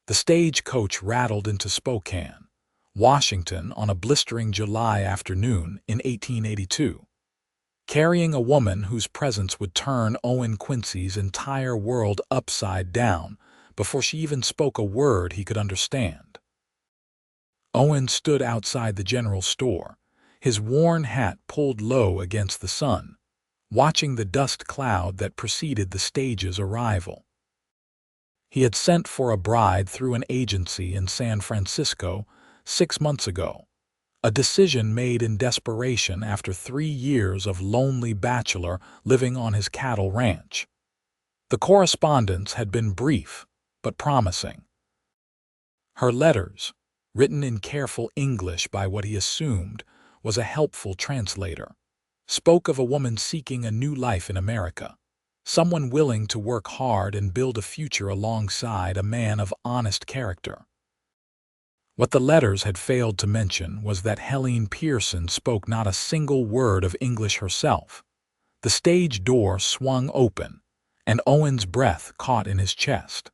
The stagecoach rattled into Spokane, Washington on a blistering July afternoon in 1882, carrying a woman whose presence would turn Owen Quincy's entire world upside down before she even spoke a word he could understand. Owen stood outside the general store, his worn hat pulled low against the sun, watching the dust cloud that preceded the stage's arrival. He had sent for a bride through an agency in San Francisco 6 months ago, a decision made in desperation after 3 years of lonely bachelor living on his cattle ranch. The correspondence had been brief but promising. Her letters, written in careful English by what he assumed was a helpful translator, spoke of a woman seeking a new life in America, someone willing to work hard and build a future alongside a man of honest character. What the letters had failed to mention was that Helene Pearson spoke not a single word of English herself. The stage door swung open, and Owen's breath caught in his chest.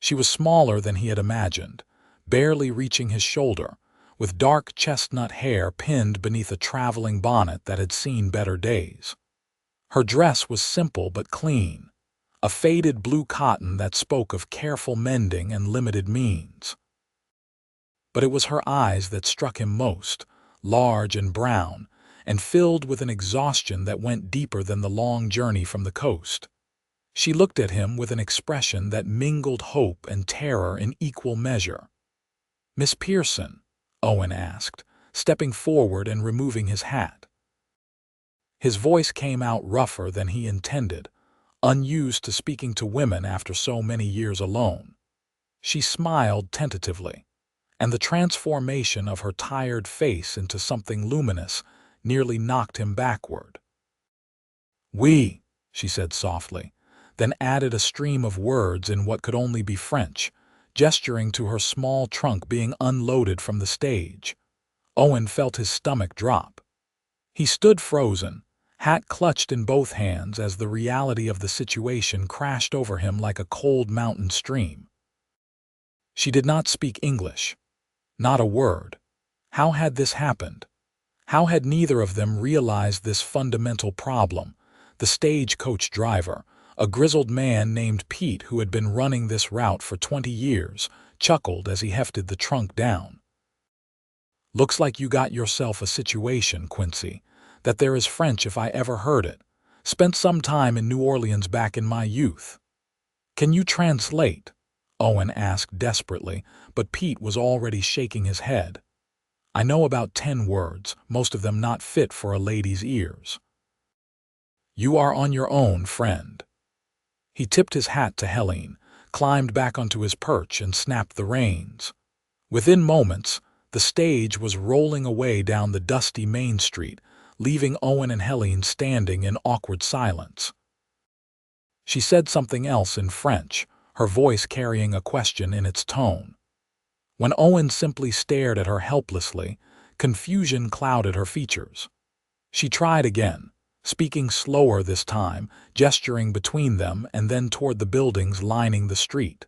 She was smaller than he had imagined, barely reaching his shoulder, with dark chestnut hair pinned beneath a traveling bonnet that had seen better days. Her dress was simple but clean, a faded blue cotton that spoke of careful mending and limited means. But it was her eyes that struck him most, large and brown, and filled with an exhaustion that went deeper than the long journey from the coast. She looked at him with an expression that mingled hope and terror in equal measure. "Miss Pearson?" Owen asked, stepping forward and removing his hat. His voice came out rougher than he intended, unused to speaking to women after so many years alone. She smiled tentatively, and the transformation of her tired face into something luminous nearly knocked him backward. "Oui," she said softly, then added a stream of words in what could only be French, gesturing to her small trunk being unloaded from the stage. Owen felt his stomach drop. He stood frozen, hat clutched in both hands as the reality of the situation crashed over him like a cold mountain stream. She did not speak English. Not a word. How had this happened? How had neither of them realized this fundamental problem? The stagecoach driver, a grizzled man named Pete who had been running this route for 20 years, chuckled as he hefted the trunk down. "Looks like you got yourself a situation, Quincy. That there is French if I ever heard it. Spent some time in New Orleans back in my youth." "Can you translate?" Owen asked desperately, but Pete was already shaking his head. "I know about 10 words, most of them not fit for a lady's ears." "You are on your own, friend." He tipped his hat to Helene, climbed back onto his perch and snapped the reins. Within moments, the stage was rolling away down the dusty main street, leaving Owen and Helene standing in awkward silence. She said something else in French, her voice carrying a question in its tone. When Owen simply stared at her helplessly, confusion clouded her features. She tried again, speaking slower this time, gesturing between them and then toward the buildings lining the street.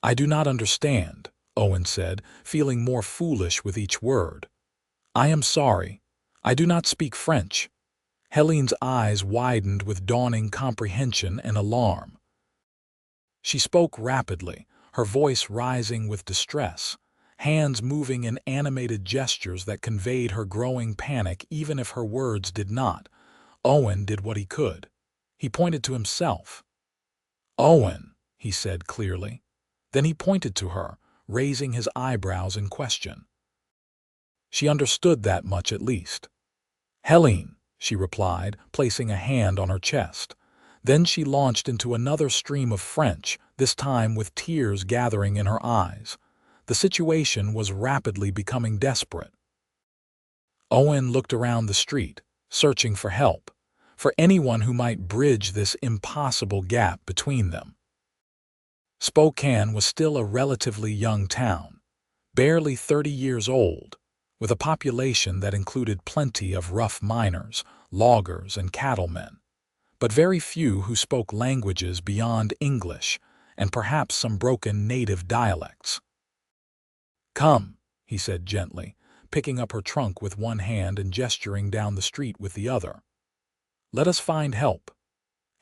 "I do not understand," Owen said, feeling more foolish with each word. "I am sorry. I do not speak French." Helene's eyes widened with dawning comprehension and alarm. She spoke rapidly, her voice rising with distress, hands moving in animated gestures that conveyed her growing panic even if her words did not. Owen did what he could. He pointed to himself. "Owen," he said clearly. Then he pointed to her, raising his eyebrows in question. She understood that much at least. "Helene," she replied, placing a hand on her chest. Then she launched into another stream of French, this time with tears gathering in her eyes. The situation was rapidly becoming desperate. Owen looked around the street, searching for help, for anyone who might bridge this impossible gap between them. Spokane was still a relatively young town, barely 30 years old, with a population that included plenty of rough miners, loggers, and cattlemen, but very few who spoke languages beyond English, and perhaps some broken native dialects. "Come," he said gently, picking up her trunk with one hand and gesturing down the street with the other. "Let us find help."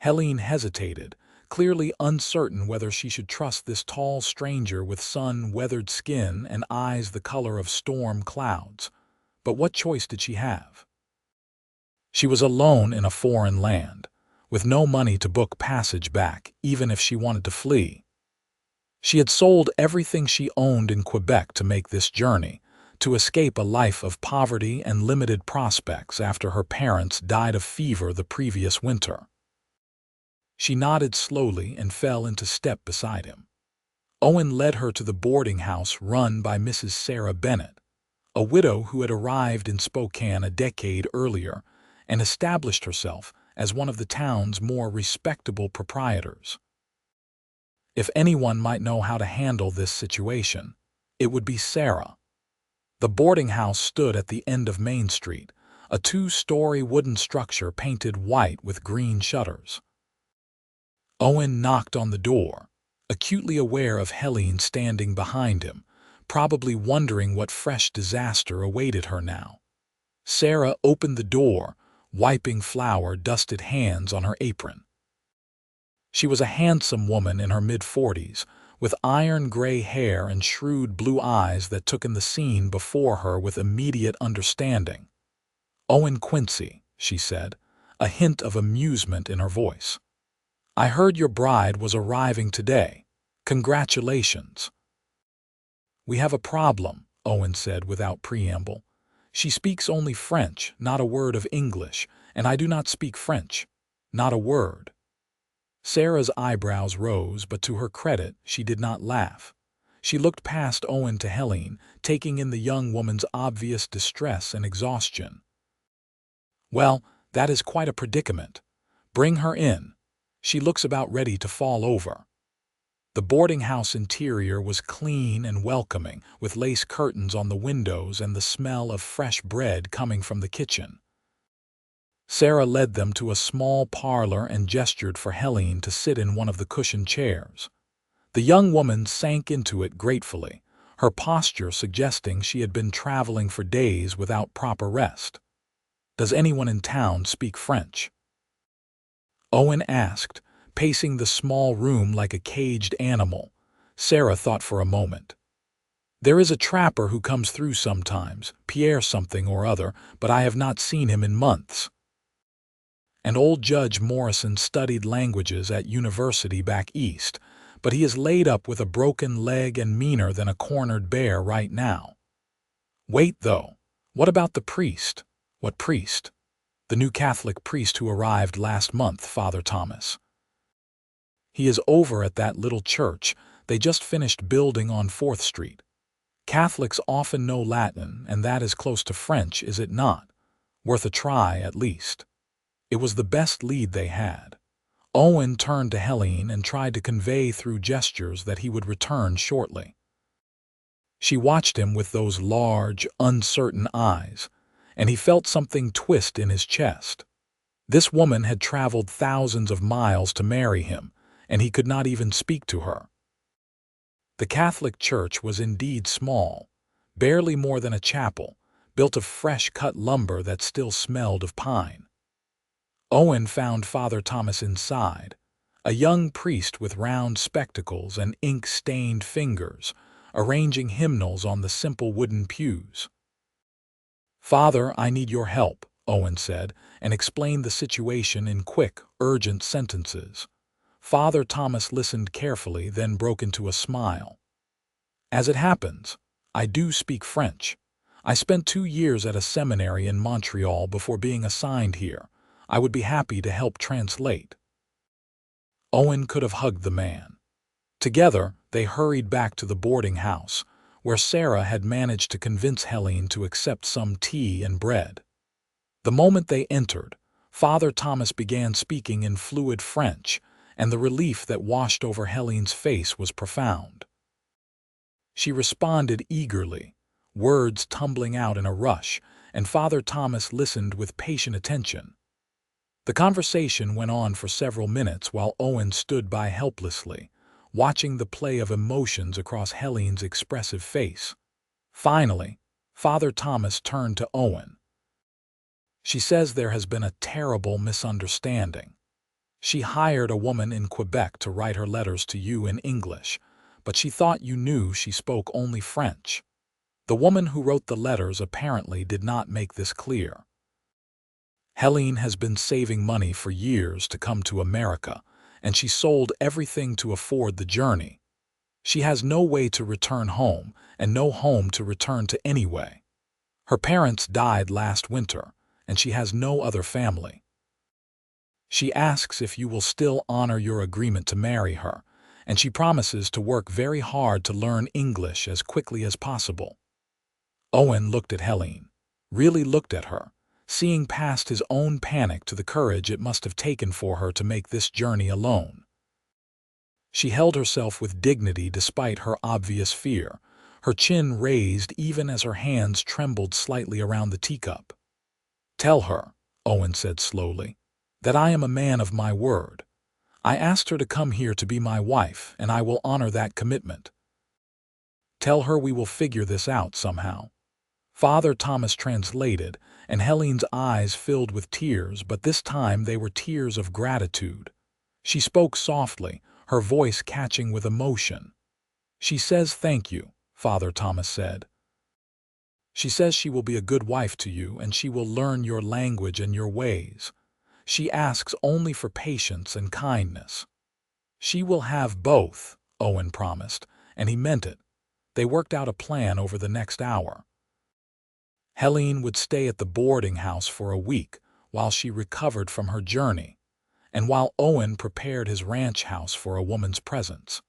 Helene hesitated, clearly uncertain whether she should trust this tall stranger with sun-weathered skin and eyes the color of storm clouds. But what choice did she have? She was alone in a foreign land, with no money to book passage back, even if she wanted to flee. She had sold everything she owned in Quebec to make this journey, to escape a life of poverty and limited prospects after her parents died of fever the previous winter. She nodded slowly and fell into step beside him. Owen led her to the boarding house run by Mrs. Sarah Bennett, a widow who had arrived in Spokane a decade earlier and established herself as one of the town's more respectable proprietors. If anyone might know how to handle this situation, it would be Sarah. The boarding house stood at the end of Main Street, a two-story wooden structure painted white with green shutters. Owen knocked on the door, acutely aware of Helene standing behind him, probably wondering what fresh disaster awaited her now. Sarah opened the door, wiping flour-dusted hands on her apron. She was a handsome woman in her mid-40s, with iron-gray hair and shrewd blue eyes that took in the scene before her with immediate understanding. "Owen Quincy," she said, a hint of amusement in her voice. "I heard your bride was arriving today. Congratulations." "We have a problem," Owen said without preamble. "She speaks only French, not a word of English, and I do not speak French. Not a word." Sarah's eyebrows rose, but to her credit, she did not laugh. She looked past Owen to Helene, taking in the young woman's obvious distress and exhaustion. "Well, that is quite a predicament. Bring her in. She looks about ready to fall over." The boarding house interior was clean and welcoming, with lace curtains on the windows and the smell of fresh bread coming from the kitchen. Sarah led them to a small parlor and gestured for Helene to sit in one of the cushioned chairs. The young woman sank into it gratefully, her posture suggesting she had been traveling for days without proper rest. "Does anyone in town speak French?" Owen asked, pacing the small room like a caged animal. Sarah thought for a moment. "There is a trapper who comes through sometimes, Pierre something or other, but I have not seen him in months. And old Judge Morrison studied languages at university back east, but he is laid up with a broken leg and meaner than a cornered bear right now. Wait, though, what about the priest?" "What priest?" "The new Catholic priest who arrived last month, Father Thomas. He is over at that little church they just finished building on 4th Street. Catholics often know Latin, and that is close to French, is it not? Worth a try, at least." It was the best lead they had. Owen turned to Helene and tried to convey through gestures that he would return shortly. She watched him with those large, uncertain eyes, and he felt something twist in his chest. This woman had traveled thousands of miles to marry him, and he could not even speak to her. The Catholic church was indeed small, barely more than a chapel, built of fresh-cut lumber that still smelled of pine. Owen found Father Thomas inside, a young priest with round spectacles and ink-stained fingers, arranging hymnals on the simple wooden pews. "Father, I need your help," Owen said, and explained the situation in quick, urgent sentences. Father Thomas listened carefully, then broke into a smile. "As it happens, I do speak French. I spent 2 years at a seminary in Montreal before being assigned here. I would be happy to help translate." Owen could have hugged the man. Together, they hurried back to the boarding house, where Sarah had managed to convince Helene to accept some tea and bread. The moment they entered, Father Thomas began speaking in fluid French, and the relief that washed over Helene's face was profound. She responded eagerly, words tumbling out in a rush, and Father Thomas listened with patient attention. The conversation went on for several minutes while Owen stood by helplessly, watching the play of emotions across Helene's expressive face. Finally, Father Thomas turned to Owen. "She says there has been a terrible misunderstanding. She hired a woman in Quebec to write her letters to you in English, but she thought you knew she spoke only French. The woman who wrote the letters apparently did not make this clear. Helene has been saving money for years to come to America, and she sold everything to afford the journey. She has no way to return home, and no home to return to anyway. Her parents died last winter, and she has no other family. She asks if you will still honor your agreement to marry her, and she promises to work very hard to learn English as quickly as possible." Owen looked at Helene, really looked at her, seeing past his own panic to the courage it must have taken for her to make this journey alone. She held herself with dignity despite her obvious fear, her chin raised even as her hands trembled slightly around the teacup. "Tell her," Owen said slowly, "that I am a man of my word. I asked her to come here to be my wife, and I will honor that commitment. Tell her we will figure this out somehow." Father Thomas translated, and Helene's eyes filled with tears, but this time they were tears of gratitude. She spoke softly, her voice catching with emotion. "She says thank you," Father Thomas said. "She says she will be a good wife to you, and she will learn your language and your ways. She asks only for patience and kindness." "She will have both," Owen promised, and he meant it. They worked out a plan over the next hour. Helene would stay at the boarding house for a week while she recovered from her journey, and while Owen prepared his ranch house for a woman's presence.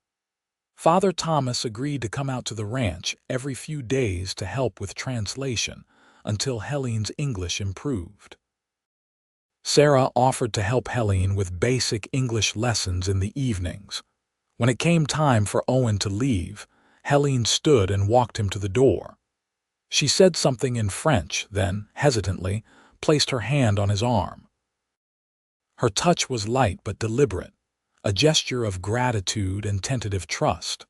Father Thomas agreed to come out to the ranch every few days to help with translation until Helene's English improved. Sarah offered to help Helene with basic English lessons in the evenings. When it came time for Owen to leave, Helene stood and walked him to the door. She said something in French, then, hesitantly, placed her hand on his arm. Her touch was light but deliberate, a gesture of gratitude and tentative trust.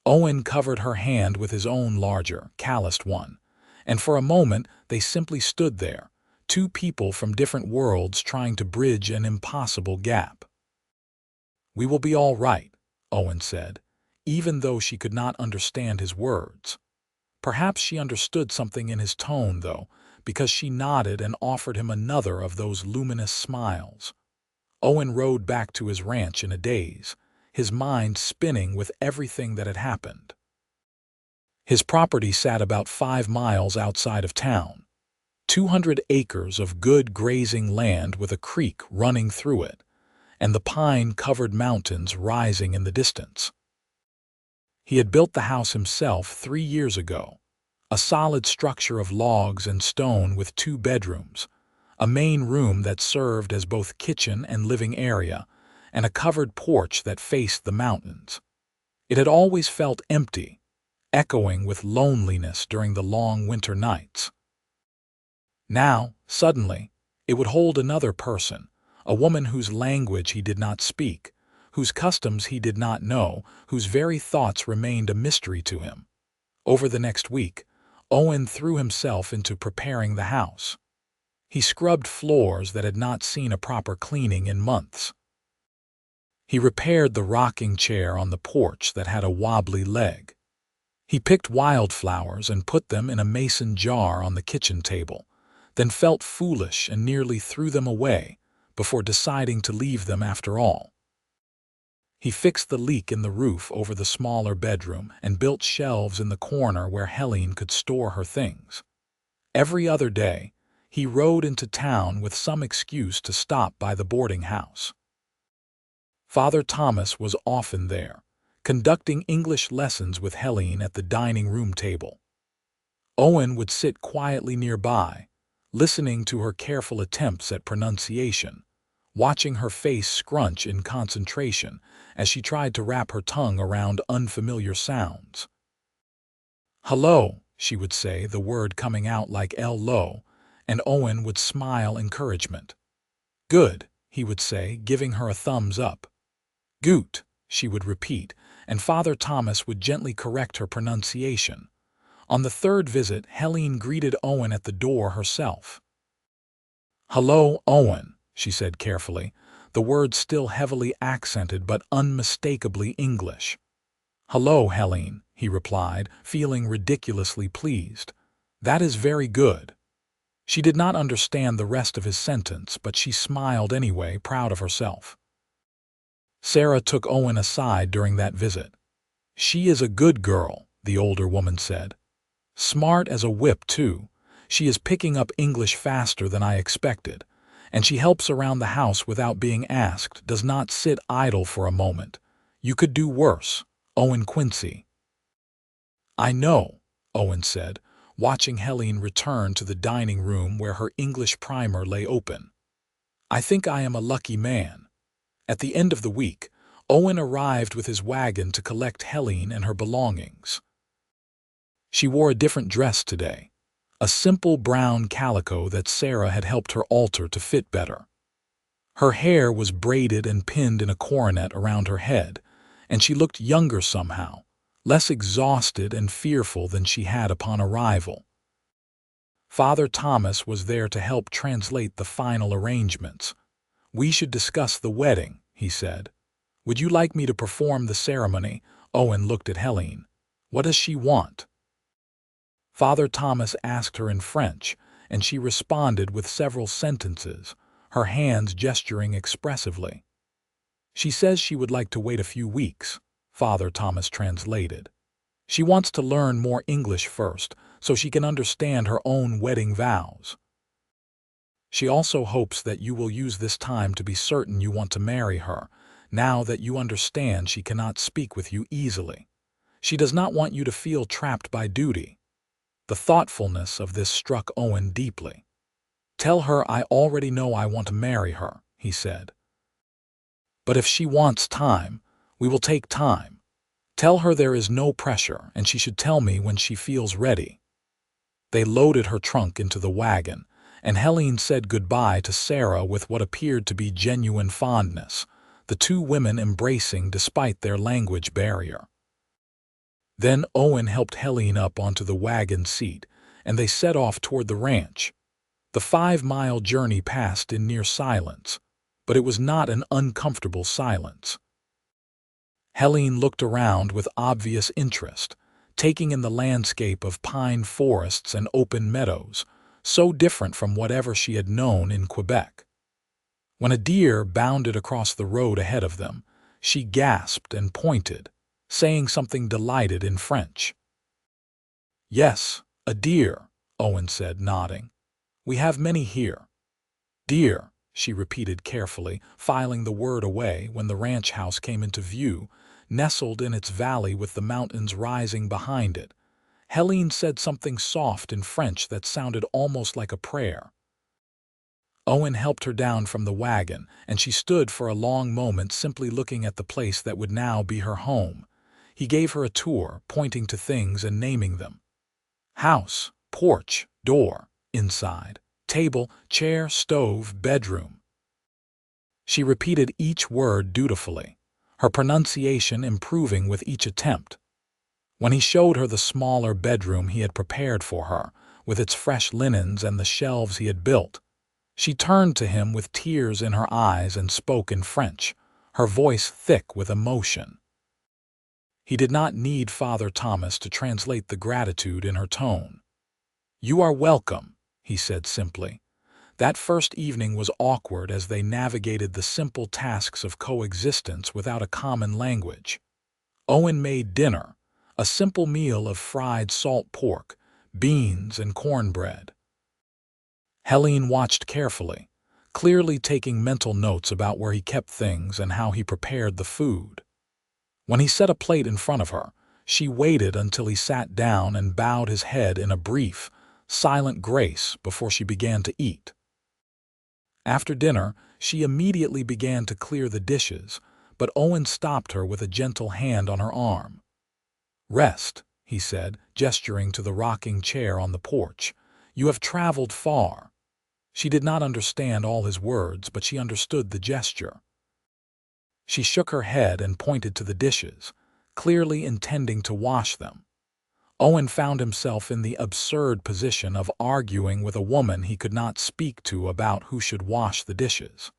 Owen covered her hand with his own larger, calloused one, and for a moment they simply stood there, two people from different worlds trying to bridge an impossible gap. "We will be all right," Owen said, even though she could not understand his words. Perhaps she understood something in his tone, though, because she nodded and offered him another of those luminous smiles. Owen rode back to his ranch in a daze, his mind spinning with everything that had happened. His property sat about 5 miles outside of town, 200 acres of good grazing land with a creek running through it, and the pine-covered mountains rising in the distance. He had built the house himself 3 years ago, a solid structure of logs and stone with 2 bedrooms, a main room that served as both kitchen and living area, and a covered porch that faced the mountains. It had always felt empty, echoing with loneliness during the long winter nights. Now, suddenly, it would hold another person, a woman whose language he did not speak, whose customs he did not know, whose very thoughts remained a mystery to him. Over the next week, Owen threw himself into preparing the house. He scrubbed floors that had not seen a proper cleaning in months. He repaired the rocking chair on the porch that had a wobbly leg. He picked wildflowers and put them in a mason jar on the kitchen table, then felt foolish and nearly threw them away before deciding to leave them after all. He fixed the leak in the roof over the smaller bedroom and built shelves in the corner where Helene could store her things. Every other day, he rode into town with some excuse to stop by the boarding house. Father Thomas was often there, conducting English lessons with Helene at the dining room table. Owen would sit quietly nearby, listening to her careful attempts at pronunciation, watching her face scrunch in concentration as she tried to wrap her tongue around unfamiliar sounds. "Hello," she would say, the word coming out like L-lo, and Owen would smile encouragement. "Good," he would say, giving her a thumbs up. "Goot," she would repeat, and Father Thomas would gently correct her pronunciation. On the third visit, Helene greeted Owen at the door herself. "Hello, Owen," she said carefully, the words still heavily accented but unmistakably English. "Hello, Helene," he replied, feeling ridiculously pleased. "That is very good." She did not understand the rest of his sentence, but she smiled anyway, proud of herself. Sarah took Owen aside during that visit. "She is a good girl," the older woman said. "Smart as a whip, too. She is picking up English faster than I expected, and she helps around the house without being asked, does not sit idle for a moment. You could do worse, Owen Quincy." "I know," Owen said, watching Helene return to the dining room where her English primer lay open. "I think I am a lucky man." At the end of the week, Owen arrived with his wagon to collect Helene and her belongings. She wore a different dress today, a simple brown calico that Sarah had helped her alter to fit better. Her hair was braided and pinned in a coronet around her head, and she looked younger somehow, less exhausted and fearful than she had upon arrival. Father Thomas was there to help translate the final arrangements. "We should discuss the wedding," he said. "Would you like me to perform the ceremony?" Owen looked at Helene. "What does she want?" Father Thomas asked her in French, and she responded with several sentences, her hands gesturing expressively. "She says she would like to wait a few weeks," Father Thomas translated. "She wants to learn more English first, so she can understand her own wedding vows. She also hopes that you will use this time to be certain you want to marry her, now that you understand she cannot speak with you easily. She does not want you to feel trapped by duty." The thoughtfulness of this struck Owen deeply. "Tell her I already know I want to marry her," he said. "But if she wants time, we will take time. Tell her there is no pressure, and she should tell me when she feels ready." They loaded her trunk into the wagon, and Helene said goodbye to Sarah with what appeared to be genuine fondness, the two women embracing despite their language barrier. Then Owen helped Helene up onto the wagon seat, and they set off toward the ranch. The 5-mile journey passed in near silence, but it was not an uncomfortable silence. Helene looked around with obvious interest, taking in the landscape of pine forests and open meadows, so different from whatever she had known in Quebec. When a deer bounded across the road ahead of them, she gasped and pointed, saying something delighted in French. "Yes, a deer," Owen said, nodding. "We have many here." "Deer," she repeated carefully, filing the word away when the ranch house came into view, nestled in its valley with the mountains rising behind it. Helene said something soft in French that sounded almost like a prayer. Owen helped her down from the wagon, and she stood for a long moment simply looking at the place that would now be her home. He gave her a tour, pointing to things and naming them. House, porch, door, inside, table, chair, stove, bedroom. She repeated each word dutifully, her pronunciation improving with each attempt. When he showed her the smaller bedroom he had prepared for her, with its fresh linens and the shelves he had built, she turned to him with tears in her eyes and spoke in French, her voice thick with emotion. He did not need Father Thomas to translate the gratitude in her tone. "You are welcome," he said simply. That first evening was awkward as they navigated the simple tasks of coexistence without a common language. Owen made dinner, a simple meal of fried salt pork, beans, and cornbread. Helene watched carefully, clearly taking mental notes about where he kept things and how he prepared the food. When he set a plate in front of her, she waited until he sat down and bowed his head in a brief, silent grace before she began to eat. After dinner, she immediately began to clear the dishes, but Owen stopped her with a gentle hand on her arm. "Rest," he said, gesturing to the rocking chair on the porch. "You have traveled far." She did not understand all his words, but she understood the gesture. She shook her head and pointed to the dishes, clearly intending to wash them. Owen found himself in the absurd position of arguing with a woman he could not speak to about who should wash the dishes.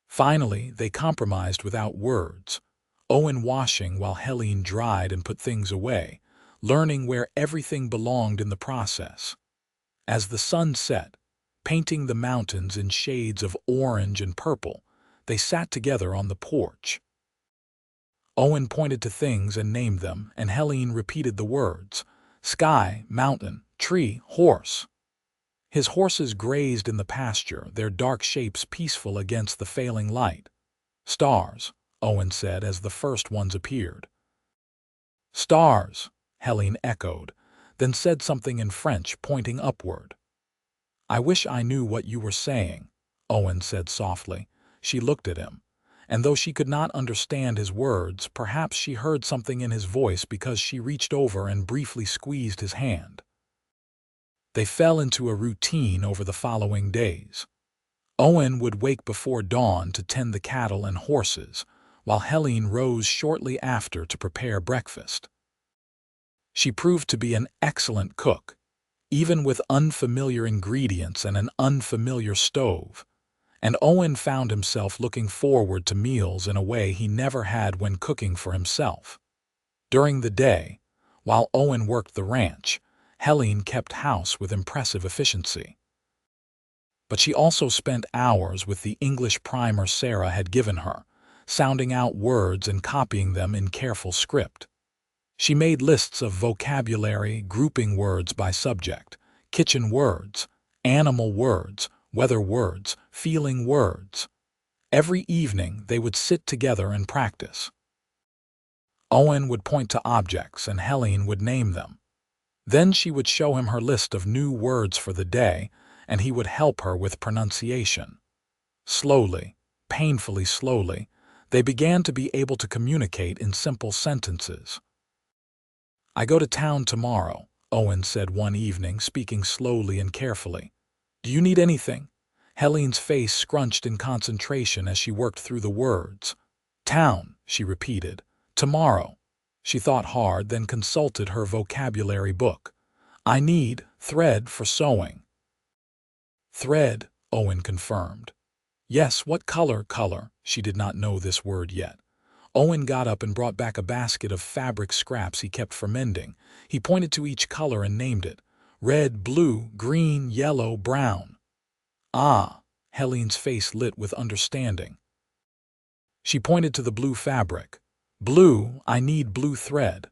Finally, they compromised without words, Owen washing while Helene dried and put things away, learning where everything belonged in the process. As the sun set, painting the mountains in shades of orange and purple, they sat together on the porch. Owen pointed to things and named them, and Helene repeated the words: sky, mountain, tree, horse. His horses grazed in the pasture, their dark shapes peaceful against the failing light. Stars, Owen said as the first ones appeared. Stars, Helene echoed, then said something in French, pointing upward. I wish I knew what you were saying, Owen said softly. She looked at him, and though she could not understand his words, perhaps she heard something in his voice because she reached over and briefly squeezed his hand. They fell into a routine over the following days. Owen would wake before dawn to tend the cattle and horses, while Helene rose shortly after to prepare breakfast. She proved to be an excellent cook, even with unfamiliar ingredients and an unfamiliar stove, and Owen found himself looking forward to meals in a way he never had when cooking for himself. During the day, while Owen worked the ranch, Helene kept house with impressive efficiency. But she also spent hours with the English primer Sarah had given her, sounding out words and copying them in careful script. She made lists of vocabulary, grouping words by subject, kitchen words, animal words, weather words, feeling words. Every evening they would sit together and practice. Owen would point to objects and Helene would name them. Then she would show him her list of new words for the day, and he would help her with pronunciation. Slowly, painfully slowly, they began to be able to communicate in simple sentences. I go to town tomorrow, Owen said one evening, speaking slowly and carefully. Do you need anything? Helene's face scrunched in concentration as she worked through the words. Town, she repeated. Tomorrow. She thought hard, then consulted her vocabulary book. I need thread for sewing. Thread, Owen confirmed. Yes, what color? Color. She did not know this word yet. Owen got up and brought back a basket of fabric scraps he kept for mending. He pointed to each color and named it. Red, blue, green, yellow, brown. Ah, Helene's face lit with understanding. She pointed to the blue fabric. Blue, I need blue thread.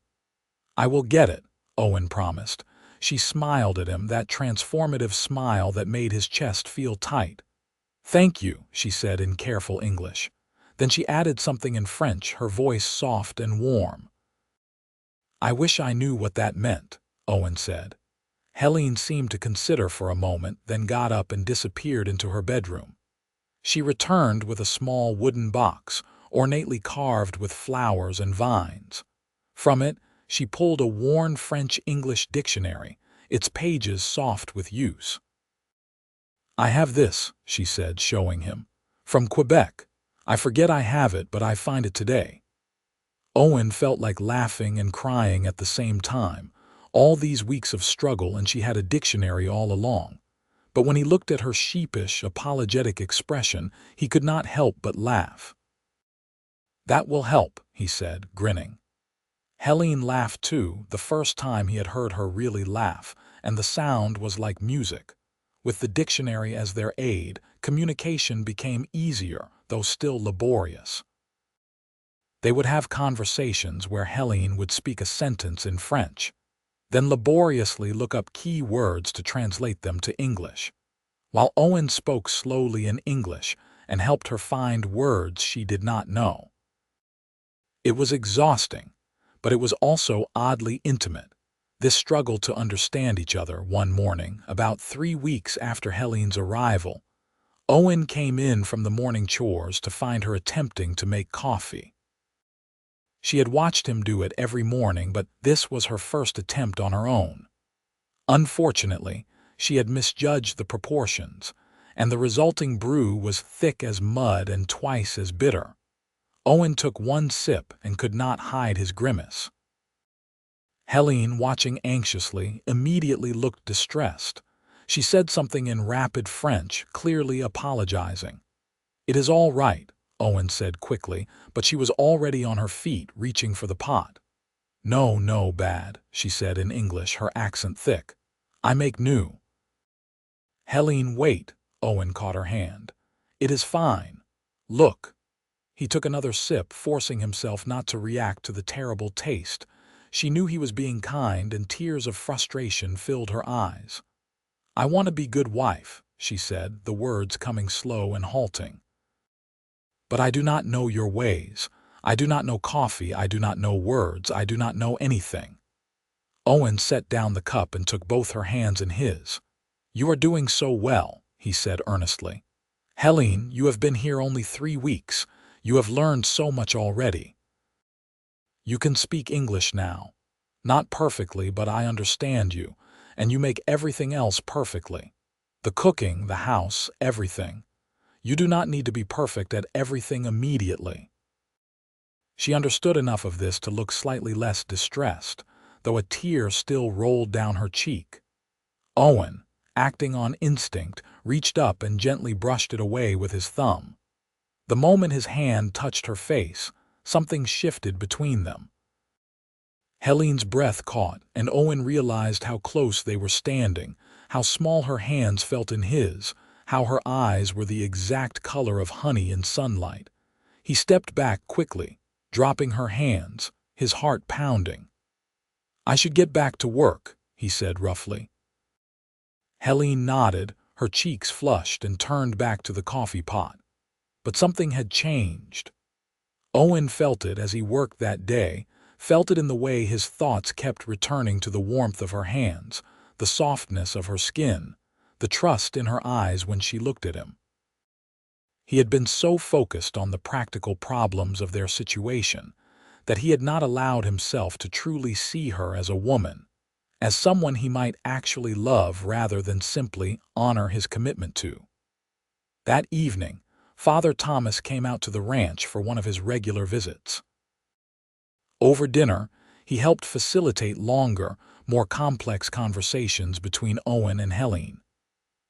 I will get it, Owen promised. She smiled at him, that transformative smile that made his chest feel tight. Thank you, she said in careful English. Then she added something in French, her voice soft and warm. I wish I knew what that meant, Owen said. Helene seemed to consider for a moment, then got up and disappeared into her bedroom. She returned with a small wooden box, ornately carved with flowers and vines. From it, she pulled a worn French-English dictionary, its pages soft with use. I have this, she said, showing him. From Quebec. I forget I have it, but I find it today. Owen felt like laughing and crying at the same time. All these weeks of struggle, and she had a dictionary all along. But when he looked at her sheepish, apologetic expression, he could not help but laugh. That will help, he said, grinning. Helene laughed too, the first time he had heard her really laugh, and the sound was like music. With the dictionary as their aid, communication became easier, though still laborious. They would have conversations where Helene would speak a sentence in French, then laboriously look up key words to translate them to English, while Owen spoke slowly in English and helped her find words she did not know. It was exhausting, but it was also oddly intimate. This struggle to understand each other. One morning, about 3 weeks after Helene's arrival, Owen came in from the morning chores to find her attempting to make coffee. She had watched him do it every morning, but this was her first attempt on her own. Unfortunately, she had misjudged the proportions, and the resulting brew was thick as mud and twice as bitter. Owen took one sip and could not hide his grimace. Helene, watching anxiously, immediately looked distressed. She said something in rapid French, clearly apologizing. "It is all right," Owen said quickly, but she was already on her feet, reaching for the pot. "No, no, bad," she said in English, her accent thick. "I make new." "Helene, wait," Owen caught her hand. "It is fine. Look." He took another sip, forcing himself not to react to the terrible taste. She knew he was being kind, and tears of frustration filled her eyes. "I want to be good wife," she said, the words coming slow and halting. "But I do not know your ways. I do not know coffee. I do not know words. I do not know anything." Owen set down the cup and took both her hands in his. "You are doing so well," he said earnestly. "Helene, you have been here only 3 weeks. You have learned so much already. You can speak English now. Not perfectly, but I understand you, and you make everything else perfectly. The cooking, the house, everything. You do not need to be perfect at everything immediately." She understood enough of this to look slightly less distressed, though a tear still rolled down her cheek. Owen, acting on instinct, reached up and gently brushed it away with his thumb. The moment his hand touched her face, something shifted between them. Helene's breath caught, and Owen realized how close they were standing, how small her hands felt in his, how her eyes were the exact color of honey in sunlight. He stepped back quickly, dropping her hands, his heart pounding. "I should get back to work," he said roughly. Helene nodded, her cheeks flushed, and turned back to the coffee pot. But something had changed. Owen felt it as he worked that day, felt it in the way his thoughts kept returning to the warmth of her hands, the softness of her skin, the trust in her eyes when she looked at him. He had been so focused on the practical problems of their situation that he had not allowed himself to truly see her as a woman, as someone he might actually love rather than simply honor his commitment to. That evening, Father Thomas came out to the ranch for one of his regular visits. Over dinner, he helped facilitate longer, more complex conversations between Owen and Helene.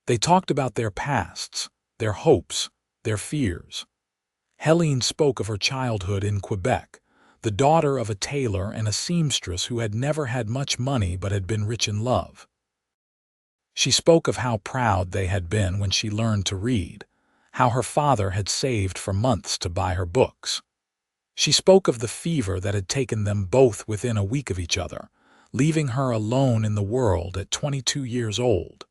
They talked about their pasts, their hopes, their fears. Helene spoke of her childhood in Quebec, the daughter of a tailor and a seamstress who had never had much money but had been rich in love. She spoke of how proud they had been when she learned to read, how her father had saved for months to buy her books. She spoke of the fever that had taken them both within a week of each other, leaving her alone in the world at 22 years old.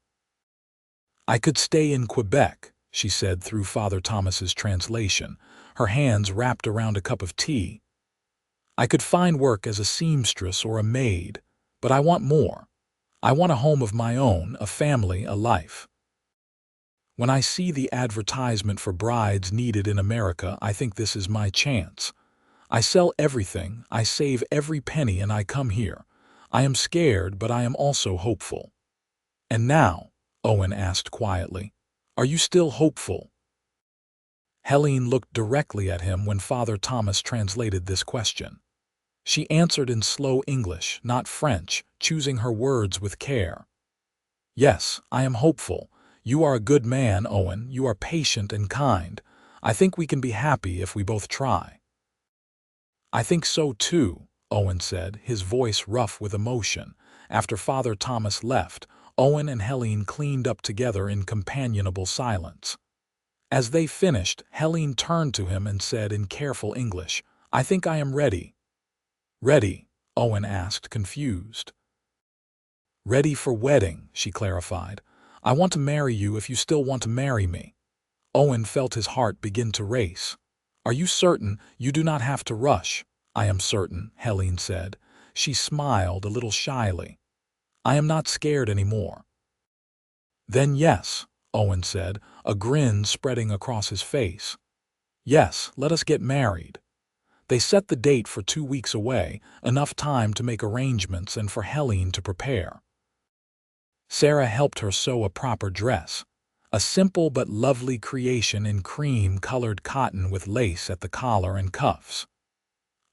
"I could stay in Quebec," she said through Father Thomas's translation, her hands wrapped around a cup of tea. "I could find work as a seamstress or a maid, but I want more. I want a home of my own, a family, a life. When I see the advertisement for brides needed in America, I think this is my chance. I sell everything, I save every penny, and I come here. I am scared, but I am also hopeful." "And now," Owen asked quietly, "are you still hopeful?" Helene looked directly at him when Father Thomas translated this question. She answered in slow English, not French, choosing her words with care. "Yes, I am hopeful. You are a good man, Owen. You are patient and kind. I think we can be happy if we both try." "I think so too," Owen said, his voice rough with emotion. After Father Thomas left, Owen and Helene cleaned up together in companionable silence. As they finished, Helene turned to him and said in careful English, "I think I am ready." "Ready?" Owen asked, confused. "Ready for wedding," she clarified. "I want to marry you if you still want to marry me." Owen felt his heart begin to race. "Are you certain? You do not have to rush." "I am certain," Helene said. She smiled a little shyly. "I am not scared anymore." "Then yes," Owen said, a grin spreading across his face. "Yes, let us get married." They set the date for 2 weeks away, enough time to make arrangements and for Helene to prepare. Sarah helped her sew a proper dress. a simple but lovely creation in cream-colored cotton with lace at the collar and cuffs.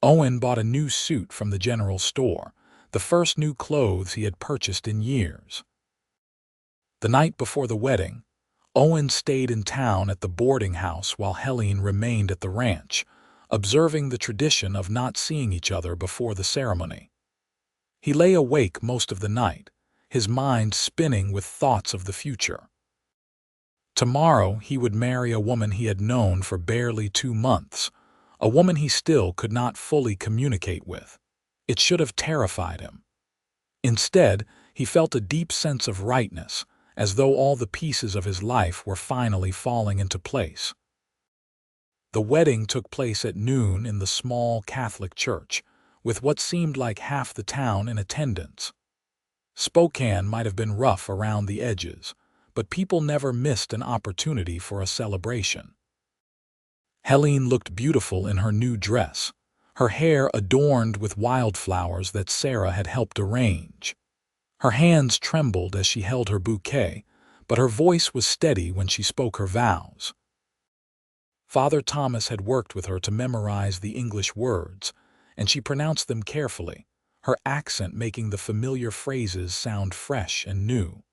Owen bought a new suit from the general store, the first new clothes he had purchased in years. The night before the wedding, Owen stayed in town at the boarding house while Helene remained at the ranch, observing the tradition of not seeing each other before the ceremony. He lay awake most of the night, his mind spinning with thoughts of the future. Tomorrow he would marry a woman he had known for barely 2 months, a woman he still could not fully communicate with. It should have terrified him. Instead, he felt a deep sense of rightness, as though all the pieces of his life were finally falling into place. The wedding took place at noon in the small Catholic church, with what seemed like half the town in attendance. Spokane might have been rough around the edges, but people never missed an opportunity for a celebration. Helene looked beautiful in her new dress, her hair adorned with wildflowers that Sarah had helped arrange. Her hands trembled as she held her bouquet, but her voice was steady when she spoke her vows. Father Thomas had worked with her to memorize the English words, and she pronounced them carefully, her accent making the familiar phrases sound fresh and new.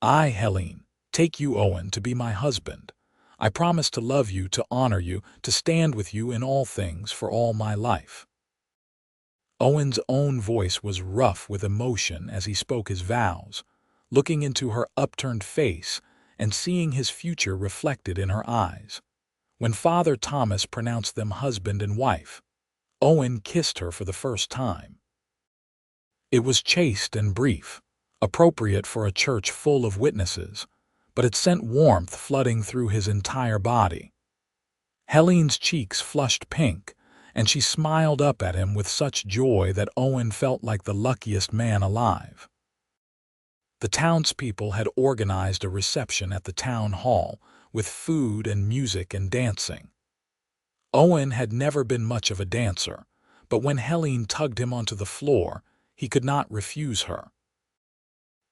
I, Helene, take you, Owen, to be my husband. I promise to love you, to honor you, to stand with you in all things for all my life. Owen's own voice was rough with emotion as he spoke his vows, looking into her upturned face and seeing his future reflected in her eyes. When Father Thomas pronounced them husband and wife, Owen kissed her for the first time. It was chaste and brief, appropriate for a church full of witnesses, but it sent warmth flooding through his entire body. Helene's cheeks flushed pink, and she smiled up at him with such joy that Owen felt like the luckiest man alive. The townspeople had organized a reception at the town hall, with food and music and dancing. Owen had never been much of a dancer, but when Helene tugged him onto the floor, he could not refuse her.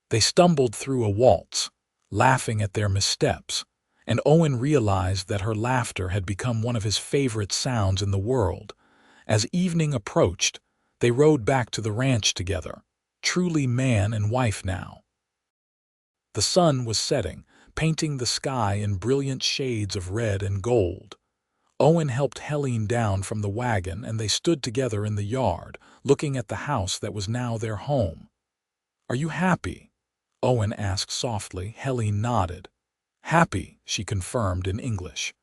They stumbled through a waltz, laughing at their missteps, and Owen realized that her laughter had become one of his favorite sounds in the world. As evening approached, they rode back to the ranch together, truly man and wife now. The sun was setting, painting the sky in brilliant shades of red and gold. Owen helped Helene down from the wagon and they stood together in the yard, looking at the house that was now their home. "Are you happy?" Owen asked softly. Helene nodded. "Happy," she confirmed in English.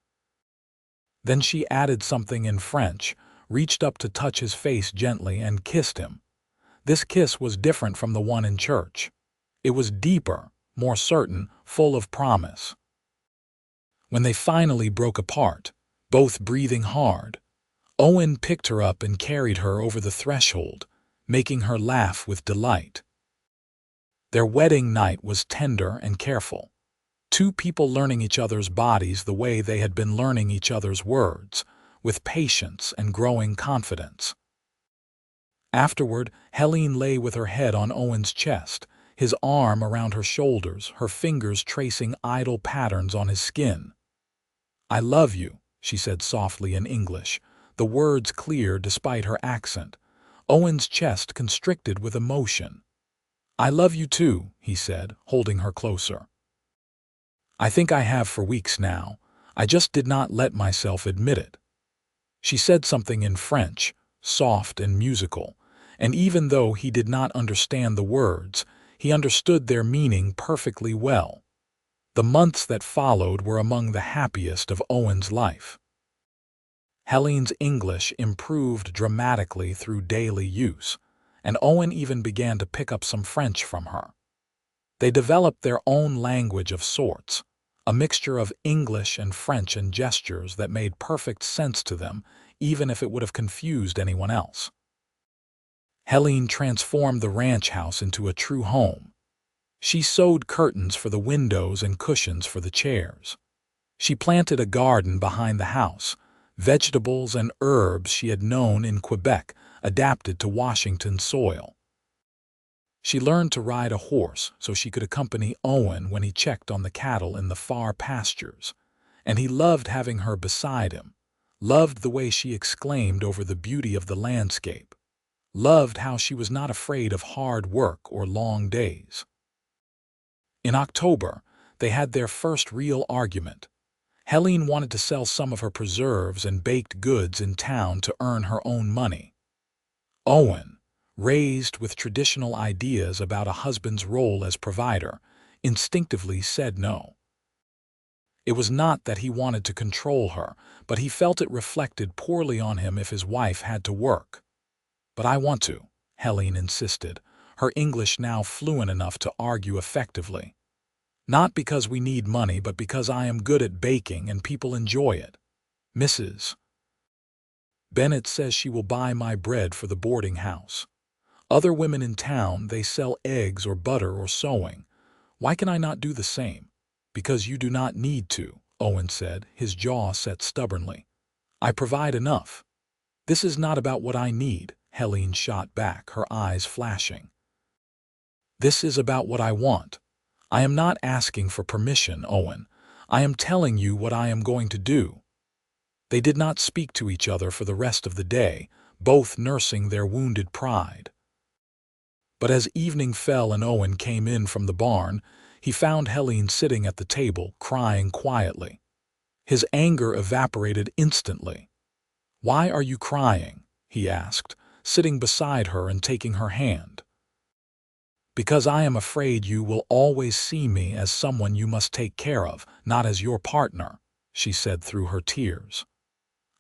Then she added something in French, reached up to touch his face gently and kissed him. This kiss was different from the one in church. It was deeper, more certain, full of promise. When they finally broke apart, both breathing hard, Owen picked her up and carried her over the threshold, making her laugh with delight. Their wedding night was tender and careful. 2 people learning each other's bodies the way they had been learning each other's words, with patience and growing confidence. Afterward, Helene lay with her head on Owen's chest, his arm around her shoulders, her fingers tracing idle patterns on his skin. "I love you," she said softly in English, the words clear despite her accent. Owen's chest constricted with emotion. "I love you too," he said, holding her closer. "I think I have for weeks now. I just did not let myself admit it." She said something in French, soft and musical, and even though he did not understand the words, he understood their meaning perfectly well. The months that followed were among the happiest of Owen's life. Helene's English improved dramatically through daily use, and Owen even began to pick up some French from her. They developed their own language of sorts, a mixture of English and French and gestures that made perfect sense to them, even if it would have confused anyone else. Helene transformed the ranch house into a true home. She sewed curtains for the windows and cushions for the chairs. She planted a garden behind the house, vegetables and herbs she had known in Quebec, adapted to Washington soil. She learned to ride a horse so she could accompany Owen when he checked on the cattle in the far pastures, and he loved having her beside him, loved the way she exclaimed over the beauty of the landscape, loved how she was not afraid of hard work or long days. In October, they had their first real argument. Helene wanted to sell some of her preserves and baked goods in town to earn her own money. Owen, raised with traditional ideas about a husband's role as provider, instinctively said no. It was not that he wanted to control her, but he felt it reflected poorly on him if his wife had to work. "But I want to," Helene insisted, her English now fluent enough to argue effectively. "Not because we need money, but because I am good at baking and people enjoy it. Mrs. Bennett says she will buy my bread for the boarding house. Other women in town, they sell eggs or butter or sewing. Why can I not do the same?" "Because you do not need to," Owen said, his jaw set stubbornly. "I provide enough." "This is not about what I need," Helene shot back, her eyes flashing. "This is about what I want. I am not asking for permission, Owen. I am telling you what I am going to do." They did not speak to each other for the rest of the day, both nursing their wounded pride. But as evening fell and Owen came in from the barn, he found Helene sitting at the table, crying quietly. His anger evaporated instantly. "Why are you crying?" he asked, sitting beside her and taking her hand. "Because I am afraid you will always see me as someone you must take care of, not as your partner," she said through her tears.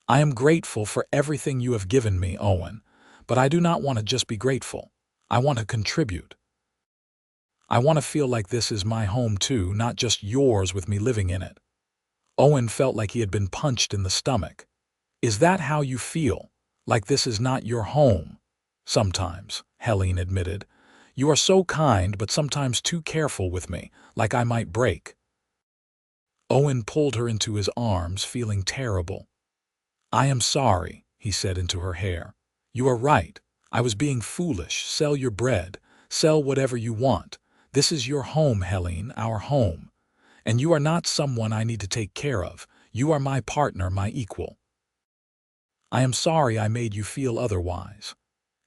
"I am grateful for everything you have given me, Owen, but I do not want to just be grateful. I want to contribute. I want to feel like this is my home too, not just yours with me living in it." Owen felt like he had been punched in the stomach. "Is that how you feel? Like this is not your home?" "Sometimes," Helene admitted. "You are so kind, but sometimes too careful with me, like I might break." Owen pulled her into his arms, feeling terrible. "I am sorry," he said into her hair. "You are right. I was being foolish. Sell your bread. Sell whatever you want. This is your home, Helene, our home. And you are not someone I need to take care of. You are my partner, my equal. I am sorry I made you feel otherwise."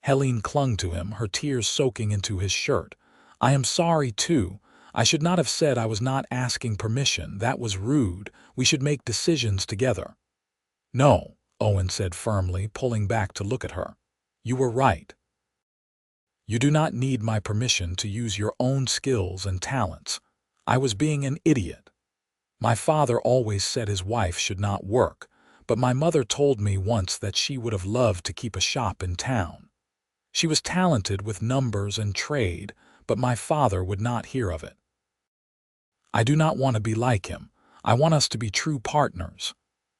Helene clung to him, her tears soaking into his shirt. "I am sorry, too. I should not have said I was not asking permission. That was rude. We should make decisions together." "No," Owen said firmly, pulling back to look at her. "You were right. You do not need my permission to use your own skills and talents. I was being an idiot. My father always said his wife should not work, but my mother told me once that she would have loved to keep a shop in town. She was talented with numbers and trade, but my father would not hear of it. I do not want to be like him. I want us to be true partners."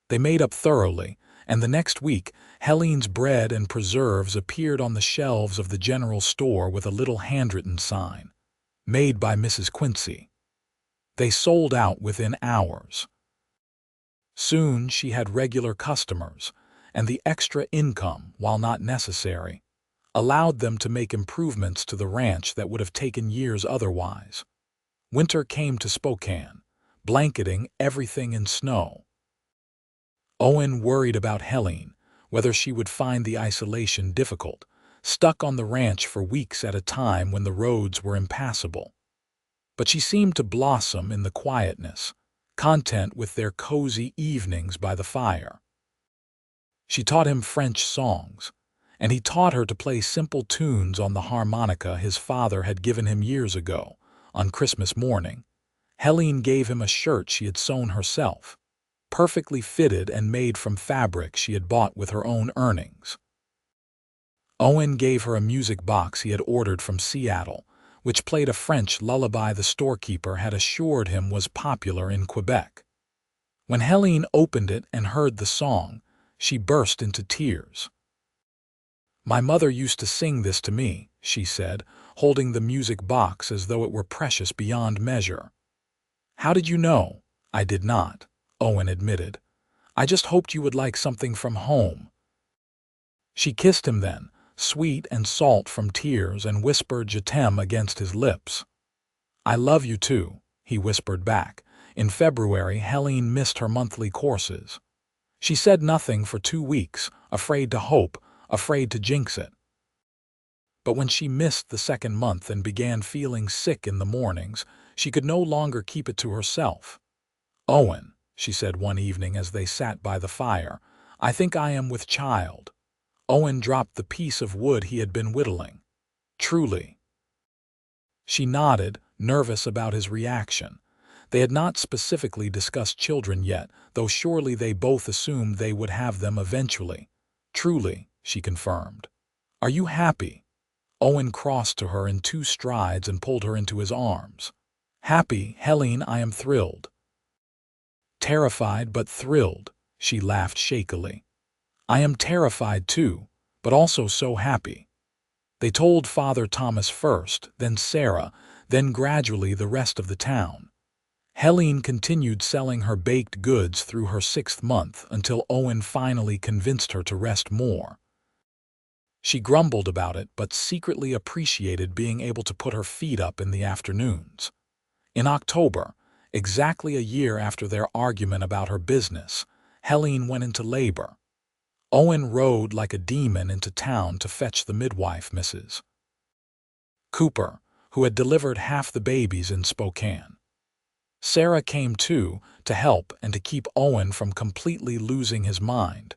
They made up thoroughly, and the next week, Helene's bread and preserves appeared on the shelves of the general store with a little handwritten sign, "Made by Mrs. Quincy." They sold out within hours. Soon she had regular customers, and the extra income, while not necessary, allowed them to make improvements to the ranch that would have taken years otherwise. Winter came to Spokane, blanketing everything in snow. Owen worried about Helene, whether she would find the isolation difficult, stuck on the ranch for weeks at a time when the roads were impassable. But she seemed to blossom in the quietness, content with their cozy evenings by the fire. She taught him French songs, and he taught her to play simple tunes on the harmonica his father had given him years ago. On Christmas morning, Helene gave him a shirt she had sewn herself, perfectly fitted and made from fabric she had bought with her own earnings. Owen gave her a music box he had ordered from Seattle, which played a French lullaby the storekeeper had assured him was popular in Quebec. When Helene opened it and heard the song, she burst into tears. "My mother used to sing this to me," she said, holding the music box as though it were precious beyond measure. "How did you know?" "I did not," Owen admitted. "I just hoped you would like something from home." She kissed him then, sweet and salt from tears, and whispered "Je t'aime" against his lips. "I love you too," he whispered back. In February, Helene missed her monthly courses. She said nothing for 2 weeks, afraid to hope, afraid to jinx it. But when she missed the second month and began feeling sick in the mornings, she could no longer keep it to herself. "Owen," she said one evening as they sat by the fire, "I think I am with child." Owen dropped the piece of wood he had been whittling. "Truly?" She nodded, nervous about his reaction. They had not specifically discussed children yet, though surely they both assumed they would have them eventually. "Truly," she confirmed. "Are you happy?" Owen crossed to her in 2 strides and pulled her into his arms. "Happy, Helene, I am thrilled." "Terrified but thrilled," she laughed shakily. "I am terrified too, but also so happy." They told Father Thomas first, then Sarah, then gradually the rest of the town. Helene continued selling her baked goods through her 6th month until Owen finally convinced her to rest more. She grumbled about it, but secretly appreciated being able to put her feet up in the afternoons. In October, exactly a year after their argument about her business, Helene went into labor. Owen rode like a demon into town to fetch the midwife, Mrs. Cooper, who had delivered half the babies in Spokane. Sarah came too, to help and to keep Owen from completely losing his mind.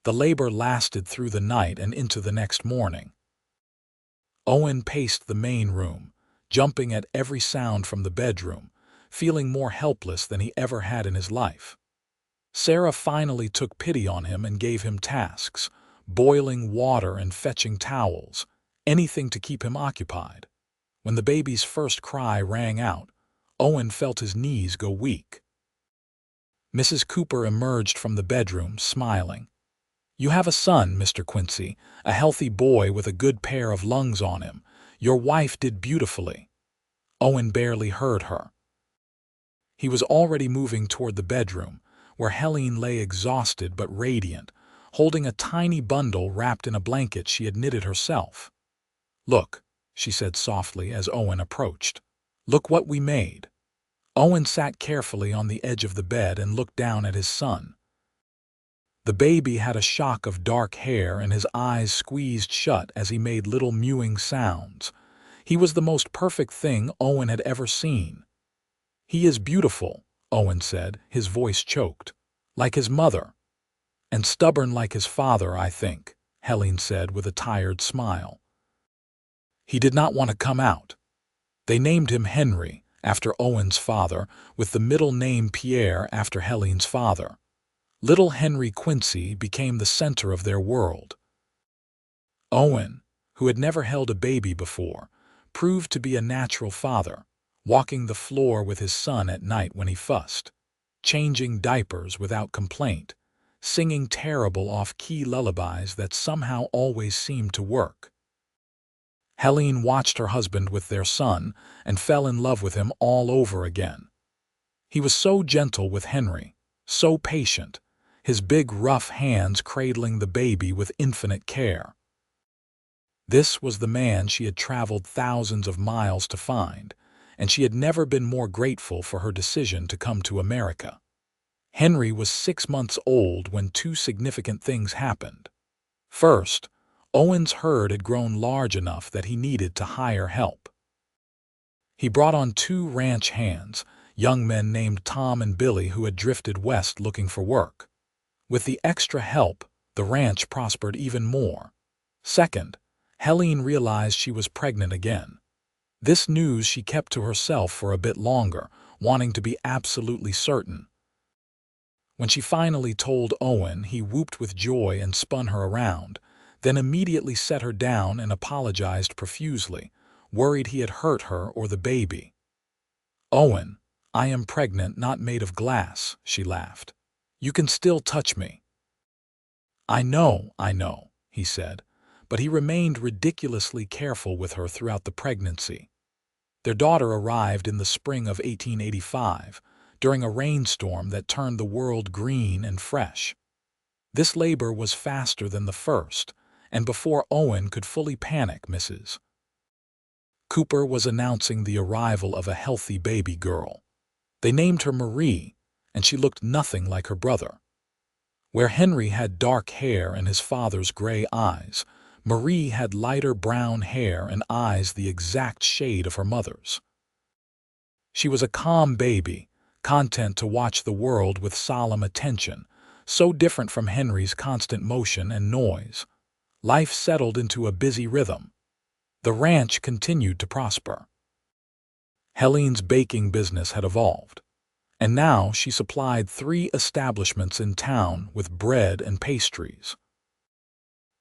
The labor lasted through the night and into the next morning. Owen paced the main room, jumping at every sound from the bedroom, feeling more helpless than he ever had in his life. Sarah finally took pity on him and gave him tasks, boiling water and fetching towels, anything to keep him occupied. When the baby's first cry rang out, Owen felt his knees go weak. Mrs. Cooper emerged from the bedroom, smiling. "You have a son, Mr. Quincy, a healthy boy with a good pair of lungs on him. Your wife did beautifully." Owen barely heard her. He was already moving toward the bedroom, where Helene lay exhausted but radiant, holding a tiny bundle wrapped in a blanket she had knitted herself. "Look," she said softly as Owen approached. "Look what we made." Owen sat carefully on the edge of the bed and looked down at his son. The baby had a shock of dark hair and his eyes squeezed shut as he made little mewing sounds. He was the most perfect thing Owen had ever seen. "He is beautiful," Owen said, his voice choked. "Like his mother." "And stubborn like his father, I think," Helene said with a tired smile. "He did not want to come out." They named him Henry, after Owen's father, with the middle name Pierre after Helene's father. Little Henry Quincy became the center of their world. Owen, who had never held a baby before, proved to be a natural father, walking the floor with his son at night when he fussed, changing diapers without complaint, singing terrible off-key lullabies that somehow always seemed to work. Helene watched her husband with their son and fell in love with him all over again. He was so gentle with Henry, so patient, his big rough hands cradling the baby with infinite care. This was the man she had traveled thousands of miles to find, and she had never been more grateful for her decision to come to America. Henry was 6 months old when 2 significant things happened. First, Owen's herd had grown large enough that he needed to hire help. He brought on 2 ranch hands, young men named Tom and Billy who had drifted west looking for work. With the extra help, the ranch prospered even more. Second, Helene realized she was pregnant again. This news she kept to herself for a bit longer, wanting to be absolutely certain. When she finally told Owen, he whooped with joy and spun her around, then immediately set her down and apologized profusely, worried he had hurt her or the baby. "Owen, I am pregnant, not made of glass," she laughed. "You can still touch me." I know," he said, but he remained ridiculously careful with her throughout the pregnancy. Their daughter arrived in the spring of 1885, during a rainstorm that turned the world green and fresh. This labor was faster than the first, and before Owen could fully panic, Mrs. Cooper was announcing the arrival of a healthy baby girl. They named her Marie, and she looked nothing like her brother. Where Henry had dark hair and his father's gray eyes, Marie had lighter brown hair and eyes the exact shade of her mother's. She was a calm baby, content to watch the world with solemn attention, so different from Henry's constant motion and noise. Life settled into a busy rhythm. The ranch continued to prosper. Helene's baking business had evolved, and now she supplied 3 establishments in town with bread and pastries.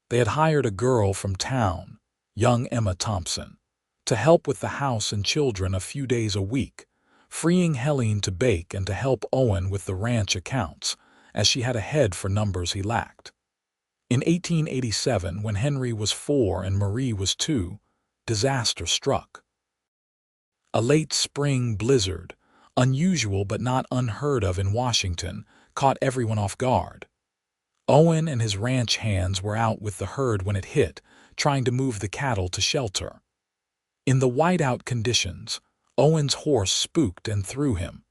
They had hired a girl from town, young Emma Thompson, to help with the house and children a few days a week, freeing Helene to bake and to help Owen with the ranch accounts, as she had a head for numbers he lacked. In 1887, when Henry was 4 and Marie was 2, disaster struck. A late spring blizzard, unusual but not unheard of in Washington, caught everyone off guard. Owen and his ranch hands were out with the herd when it hit, trying to move the cattle to shelter. In the whiteout conditions, Owen's horse spooked and threw him.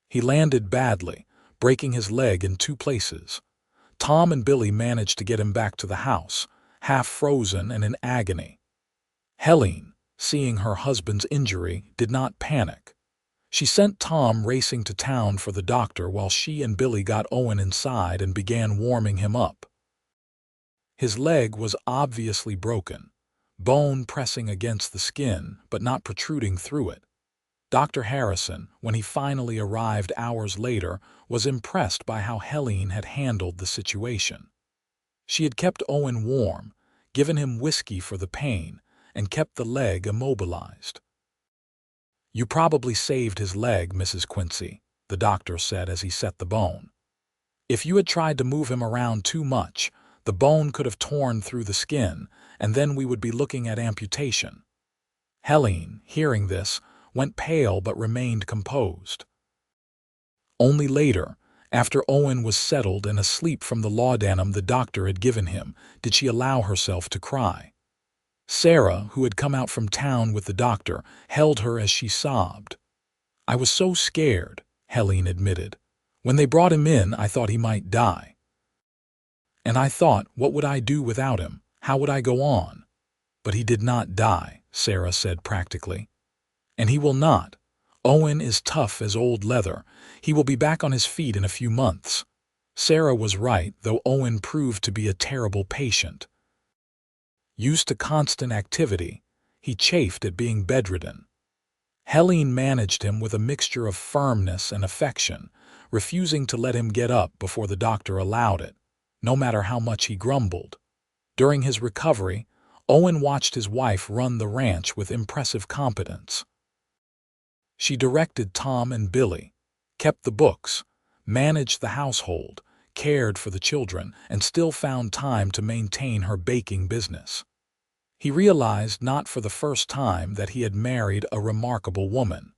He landed badly, breaking his leg in 2 places. Tom and Billy managed to get him back to the house, half frozen and in agony. Helene, seeing her husband's injury, did not panic. She sent Tom racing to town for the doctor while she and Billy got Owen inside and began warming him up. His leg was obviously broken, bone pressing against the skin but not protruding through it. Dr. Harrison, when he finally arrived hours later, was impressed by how Helene had handled the situation. She had kept Owen warm, given him whiskey for the pain, and kept the leg immobilized. "You probably saved his leg, Mrs. Quincy," the doctor said as he set the bone. "If you had tried to move him around too much, the bone could have torn through the skin, and then we would be looking at amputation." Helene, hearing this, went pale but remained composed. Only later, after Owen was settled and asleep from the laudanum the doctor had given him, did she allow herself to cry. Sarah, who had come out from town with the doctor, held her as she sobbed. "I was so scared," Helene admitted. "When they brought him in, I thought he might die. And I thought, what would I do without him? How would I go on? But he did not die," Sarah said practically. "And he will not. Owen is tough as old leather. He will be back on his feet in a few months." Sarah was right, though Owen proved to be a terrible patient. Used to constant activity, he chafed at being bedridden. Helene managed him with a mixture of firmness and affection, refusing to let him get up before the doctor allowed it, no matter how much he grumbled. During his recovery, Owen watched his wife run the ranch with impressive competence. She directed Tom and Billy, kept the books, managed the household, cared for the children, and still found time to maintain her baking business. He realized not for the first time that he had married a remarkable woman.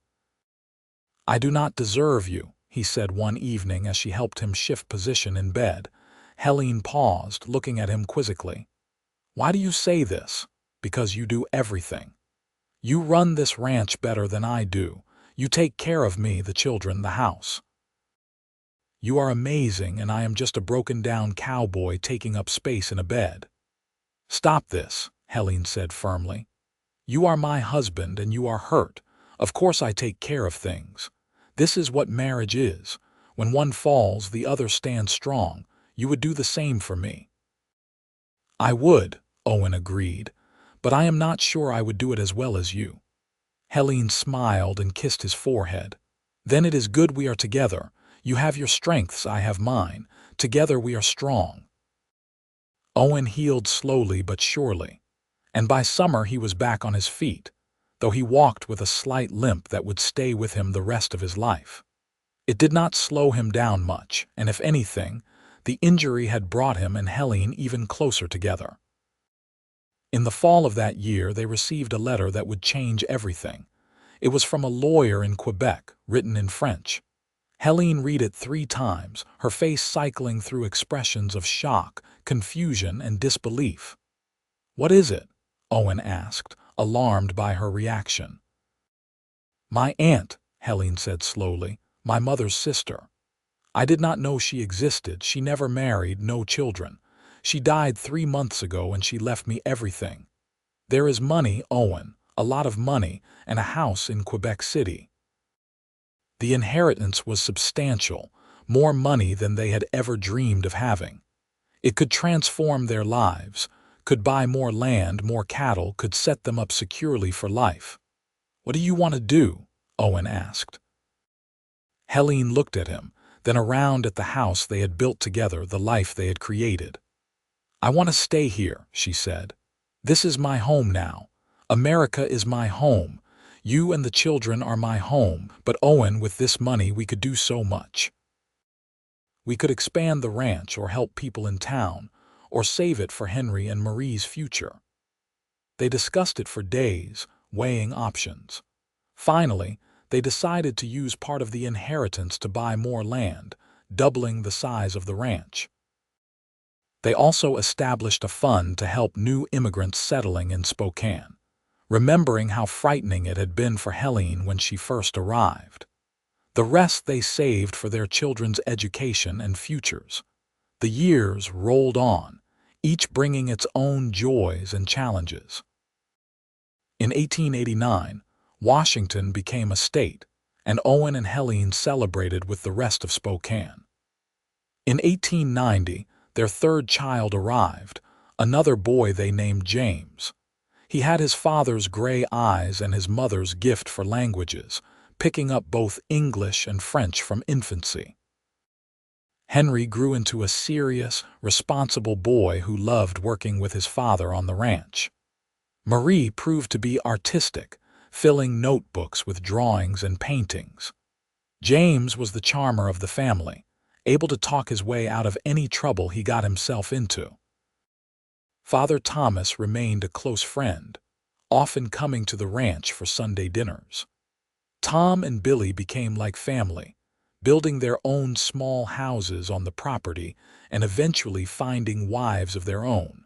"I do not deserve you," he said one evening as she helped him shift position in bed. Helene paused, looking at him quizzically. "Why do you say this?" "Because you do everything. You run this ranch better than I do. You take care of me, the children, the house. You are amazing, and I am just a broken-down cowboy taking up space in a bed." "Stop this," Helene said firmly. "You are my husband and you are hurt. Of course I take care of things. This is what marriage is. When one falls, the other stands strong. You would do the same for me." "I would," Owen agreed, "but I am not sure I would do it as well as you." Helene smiled and kissed his forehead. "Then it is good we are together. You have your strengths, I have mine. Together we are strong." Owen healed slowly but surely, and by summer he was back on his feet, though he walked with a slight limp that would stay with him the rest of his life. It did not slow him down much, and if anything, the injury had brought him and Helene even closer together. In the fall of that year, they received a letter that would change everything. It was from a lawyer in Quebec, written in French. Helene read it 3 times, her face cycling through expressions of shock, confusion, and disbelief. "What is it?" Owen asked, alarmed by her reaction. "My aunt," Helene said slowly, "my mother's sister. I did not know she existed. She never married, no children. She died 3 months ago and she left me everything. There is money, Owen, a lot of money, and a house in Quebec City." The inheritance was substantial, more money than they had ever dreamed of having. It could transform their lives, could buy more land, more cattle, could set them up securely for life. "What do you want to do?" Owen asked. Helene looked at him, then around at the house they had built together, the life they had created. "I want to stay here," she said. "This is my home now. America is my home. You and the children are my home, but Owen, with this money we could do so much. We could expand the ranch or help people in town, or save it for Henry and Marie's future." They discussed it for days, weighing options. Finally, they decided to use part of the inheritance to buy more land, doubling the size of the ranch. They also established a fund to help new immigrants settling in Spokane, remembering how frightening it had been for Helene when she first arrived. The rest they saved for their children's education and futures. The years rolled on, each bringing its own joys and challenges. In 1889, Washington became a state, and Owen and Helene celebrated with the rest of Spokane. In 1890, their third child arrived, another boy they named James. He had his father's gray eyes and his mother's gift for languages, picking up both English and French from infancy. Henry grew into a serious, responsible boy who loved working with his father on the ranch. Marie proved to be artistic, filling notebooks with drawings and paintings. James was the charmer of the family, able to talk his way out of any trouble he got himself into. Father Thomas remained a close friend, often coming to the ranch for Sunday dinners. Tom and Billy became like family, building their own small houses on the property and eventually finding wives of their own.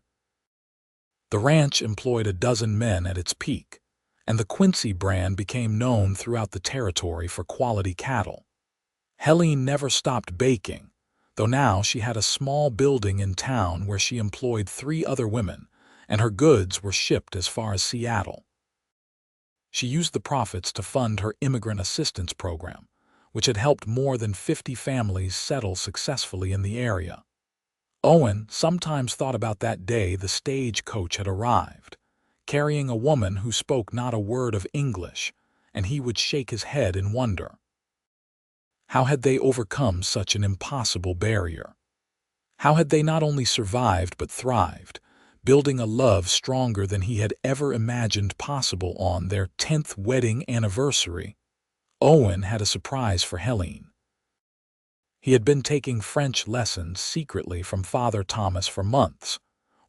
The ranch employed 12 men at its peak, and the Quincy brand became known throughout the territory for quality cattle. Helene never stopped baking, though now she had a small building in town where she employed 3 other women, and her goods were shipped as far as Seattle. She used the profits to fund her immigrant assistance program, which had helped more than 50 families settle successfully in the area. Owen sometimes thought about that day the stagecoach had arrived, carrying a woman who spoke not a word of English, and he would shake his head in wonder. How had they overcome such an impossible barrier? How had they not only survived but thrived, building a love stronger than he had ever imagined possible on their 10th wedding anniversary? Owen had a surprise for Helene. He had been taking French lessons secretly from Father Thomas for months,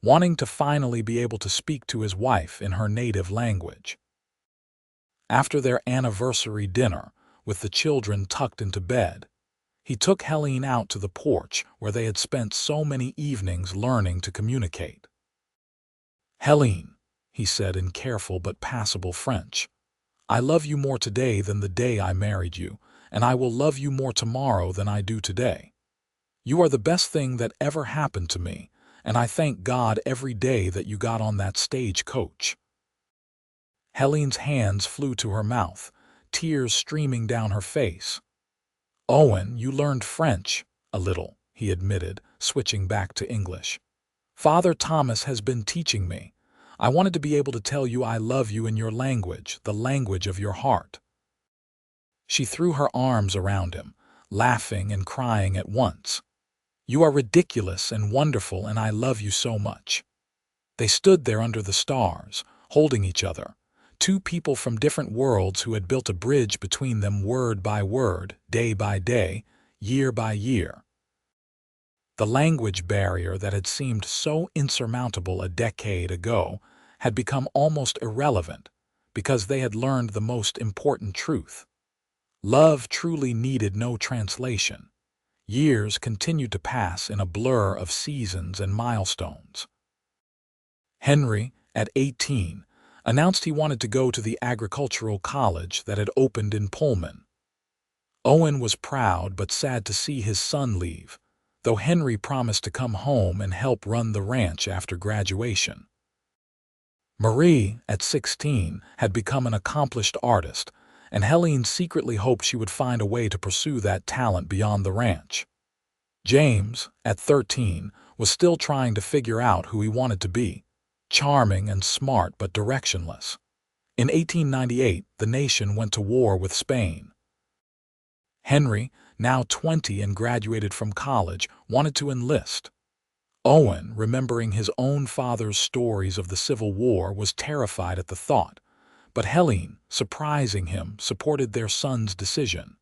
wanting to finally be able to speak to his wife in her native language. After their anniversary dinner, with the children tucked into bed, he took Helene out to the porch where they had spent so many evenings learning to communicate. "Helene," he said in careful but passable French, "I love you more today than the day I married you, and I will love you more tomorrow than I do today. You are the best thing that ever happened to me, and I thank God every day that you got on that stagecoach." Helene's hands flew to her mouth, tears streaming down her face. "Owen, you learned French." "A little," he admitted, switching back to English. "Father Thomas has been teaching me. I wanted to be able to tell you I love you in your language, the language of your heart." She threw her arms around him, laughing and crying at once. "You are ridiculous and wonderful, and I love you so much." They stood there under the stars, holding each other, 2 people from different worlds who had built a bridge between them word by word, day by day, year by year. The language barrier that had seemed so insurmountable a decade ago had become almost irrelevant because they had learned the most important truth. Love truly needed no translation. Years continued to pass in a blur of seasons and milestones. Henry, at 18, announced he wanted to go to the agricultural college that had opened in Pullman. Owen was proud but sad to see his son leave, though Henry promised to come home and help run the ranch after graduation. Marie, at 16, had become an accomplished artist, and Helene secretly hoped she would find a way to pursue that talent beyond the ranch. James, at 13, was still trying to figure out who he wanted to be, charming and smart but directionless. In 1898, the nation went to war with Spain. Henry, now 20 and graduated from college, wanted to enlist. Owen, remembering his own father's stories of the Civil War, was terrified at the thought, but Helene, surprising him, supported their son's decision.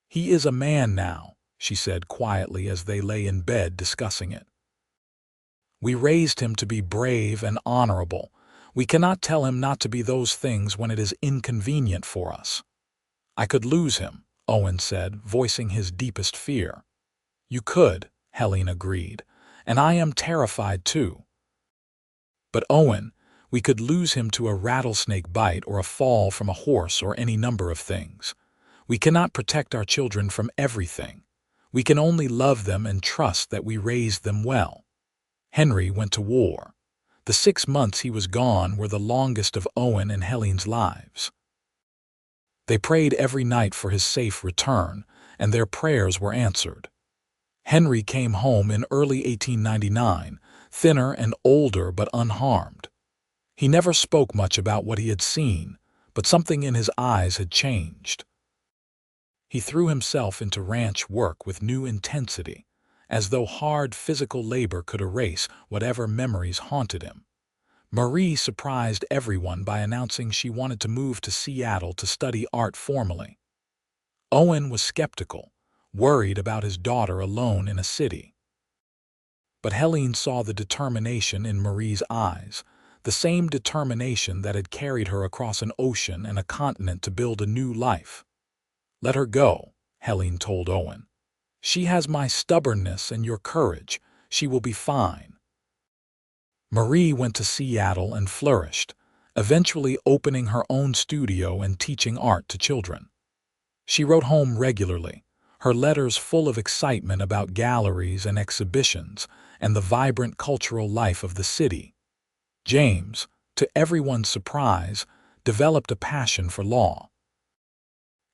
"He is a man now," she said quietly as they lay in bed discussing it. "We raised him to be brave and honorable. We cannot tell him not to be those things when it is inconvenient for us." "I could lose him," Owen said, voicing his deepest fear. "You could," Helene agreed, "and I am terrified too. But Owen, we could lose him to a rattlesnake bite or a fall from a horse or any number of things. We cannot protect our children from everything. We can only love them and trust that we raised them well." Henry went to war. The 6 months he was gone were the longest of Owen and Helene's lives. They prayed every night for his safe return, and their prayers were answered. Henry came home in early 1899, thinner and older but unharmed. He never spoke much about what he had seen, but something in his eyes had changed. He threw himself into ranch work with new intensity, as though hard physical labor could erase whatever memories haunted him. Marie surprised everyone by announcing she wanted to move to Seattle to study art formally. Owen was skeptical, worried about his daughter alone in a city. But Helene saw the determination in Marie's eyes, the same determination that had carried her across an ocean and a continent to build a new life. "Let her go," Helene told Owen. "She has my stubbornness and your courage. She will be fine." Marie went to Seattle and flourished, eventually opening her own studio and teaching art to children. She wrote home regularly, her letters full of excitement about galleries and exhibitions and the vibrant cultural life of the city. James, to everyone's surprise, developed a passion for law.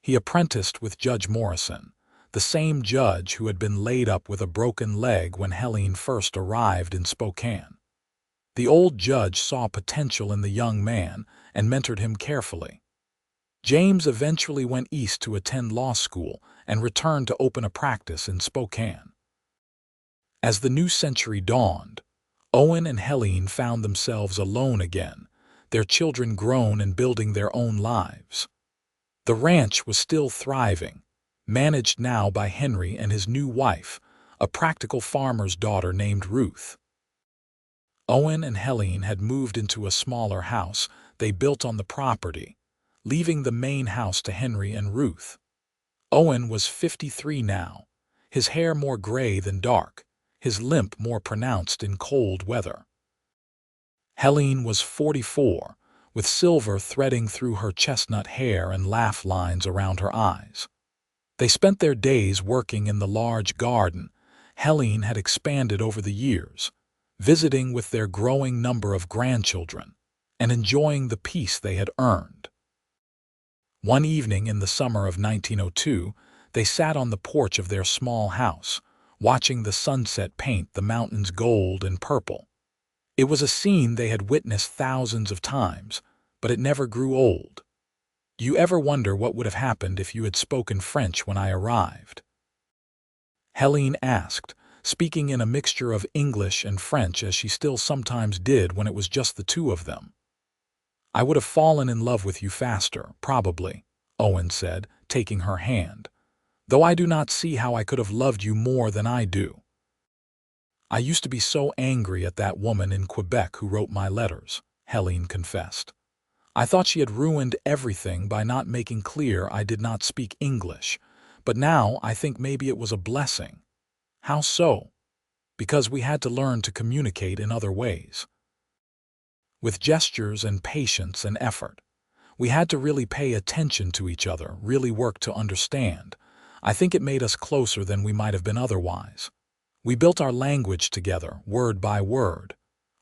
He apprenticed with Judge Morrison, the same judge who had been laid up with a broken leg when Helene first arrived in Spokane. The old judge saw potential in the young man and mentored him carefully. James eventually went east to attend law school and returned to open a practice in Spokane. As the new century dawned, Owen and Helene found themselves alone again, their children grown and building their own lives. The ranch was still thriving, managed now by Henry and his new wife, a practical farmer's daughter named Ruth. Owen and Helene had moved into a smaller house they built on the property, leaving the main house to Henry and Ruth. Owen was 53 now, his hair more gray than dark, his limp more pronounced in cold weather. Helene was 44, with silver threading through her chestnut hair and laugh lines around her eyes. They spent their days working in the large garden Helene had expanded over the years, visiting with their growing number of grandchildren, and enjoying the peace they had earned. One evening in the summer of 1902, they sat on the porch of their small house, watching the sunset paint the mountains gold and purple. It was a scene they had witnessed thousands of times, but it never grew old. "You ever wonder what would have happened if you had spoken French when I arrived?" Helene asked, speaking in a mixture of English and French as she still sometimes did when it was just the two of them. "I would have fallen in love with you faster, probably," Owen said, taking her hand, "though I do not see how I could have loved you more than I do. I used to be so angry at that woman in Quebec who wrote my letters," Helene confessed. I thought she had ruined everything by not making clear I did not speak English, but now I think maybe it was a blessing. How so? Because we had to learn to communicate in other ways. With gestures and patience and effort. We had to really pay attention to each other, really work to understand. I think it made us closer than we might have been otherwise. We built our language together, word by word.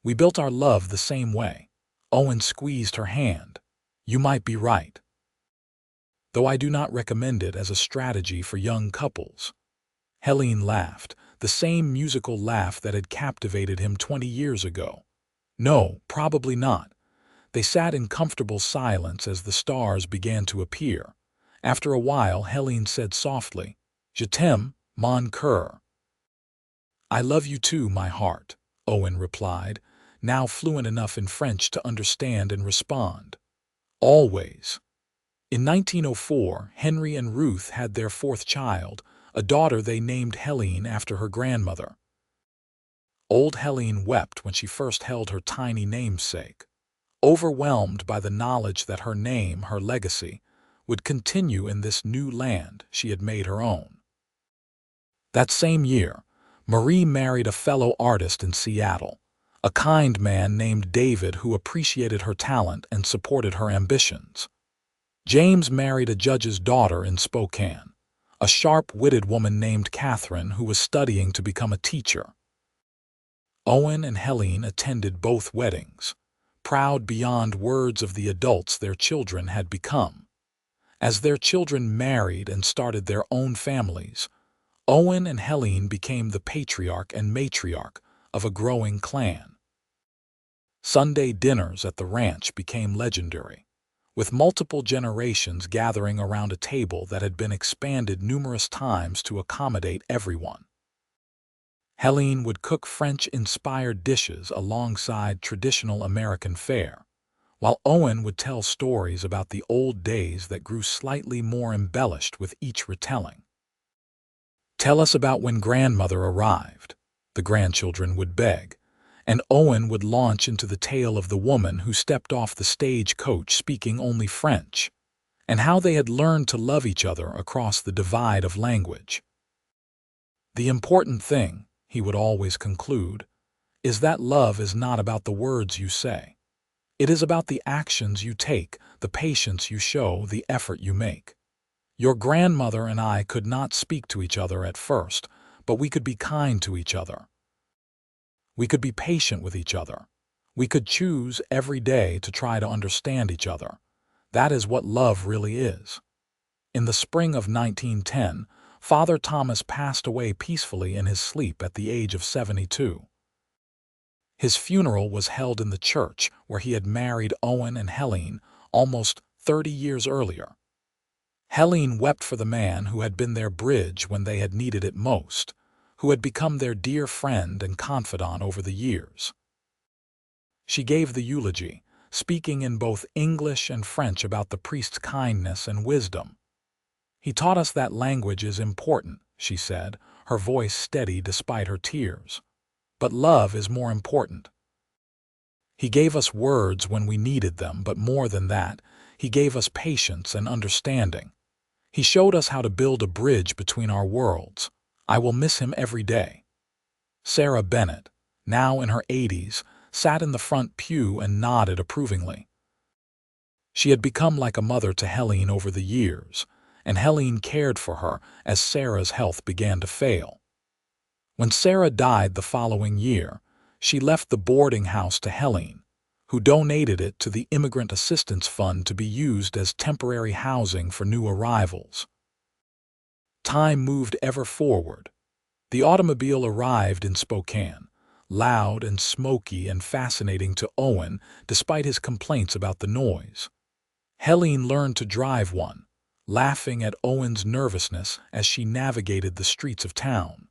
We built our love the same way. Owen squeezed her hand. You might be right. Though I do not recommend it as a strategy for young couples. Helene laughed, the same musical laugh that had captivated him 20 years ago. No, probably not. They sat in comfortable silence as the stars began to appear. After a while, Helene said softly, Je t'aime, mon cœur. I love you too, my heart, Owen replied, now fluent enough in French to understand and respond. Always. In 1904, Henry and Ruth had their fourth child, a daughter they named Helene after her grandmother. Old Helene wept when she first held her tiny namesake, overwhelmed by the knowledge that her name, her legacy, would continue in this new land she had made her own. That same year, Marie married a fellow artist in Seattle, a kind man named David who appreciated her talent and supported her ambitions. James married a judge's daughter in Spokane, a sharp-witted woman named Catherine who was studying to become a teacher. Owen and Helene attended both weddings, proud beyond words of the adults their children had become. As their children married and started their own families, Owen and Helene became the patriarch and matriarch of a growing clan. Sunday dinners at the ranch became legendary, with multiple generations gathering around a table that had been expanded numerous times to accommodate everyone. Helene would cook French-inspired dishes alongside traditional American fare, while Owen would tell stories about the old days that grew slightly more embellished with each retelling. Tell us about when grandmother arrived, the grandchildren would beg, and Owen would launch into the tale of the woman who stepped off the stagecoach speaking only French, and how they had learned to love each other across the divide of language. The important thing, he would always conclude, is that love is not about the words you say. It is about the actions you take, the patience you show, the effort you make. Your grandmother and I could not speak to each other at first, but we could be kind to each other. We could be patient with each other. We could choose every day to try to understand each other. That is what love really is. In the spring of 1910, Father Thomas passed away peacefully in his sleep at the age of 72. His funeral was held in the church where he had married Owen and Helene almost 30 years earlier. Helene wept for the man who had been their bridge when they had needed it most, who had become their dear friend and confidant over the years. She gave the eulogy, speaking in both English and French about the priest's kindness and wisdom. He taught us that language is important, she said, her voice steady despite her tears. But love is more important. He gave us words when we needed them, but more than that, he gave us patience and understanding. He showed us how to build a bridge between our worlds. I will miss him every day. Sarah Bennett, now in her 80s, sat in the front pew and nodded approvingly. She had become like a mother to Helene over the years, and Helene cared for her as Sarah's health began to fail. When Sarah died the following year, she left the boarding house to Helene, who donated it to the Immigrant Assistance Fund to be used as temporary housing for new arrivals. Time moved ever forward. The automobile arrived in Spokane, loud and smoky and fascinating to Owen despite his complaints about the noise. Helene learned to drive one, laughing at Owen's nervousness as she navigated the streets of town.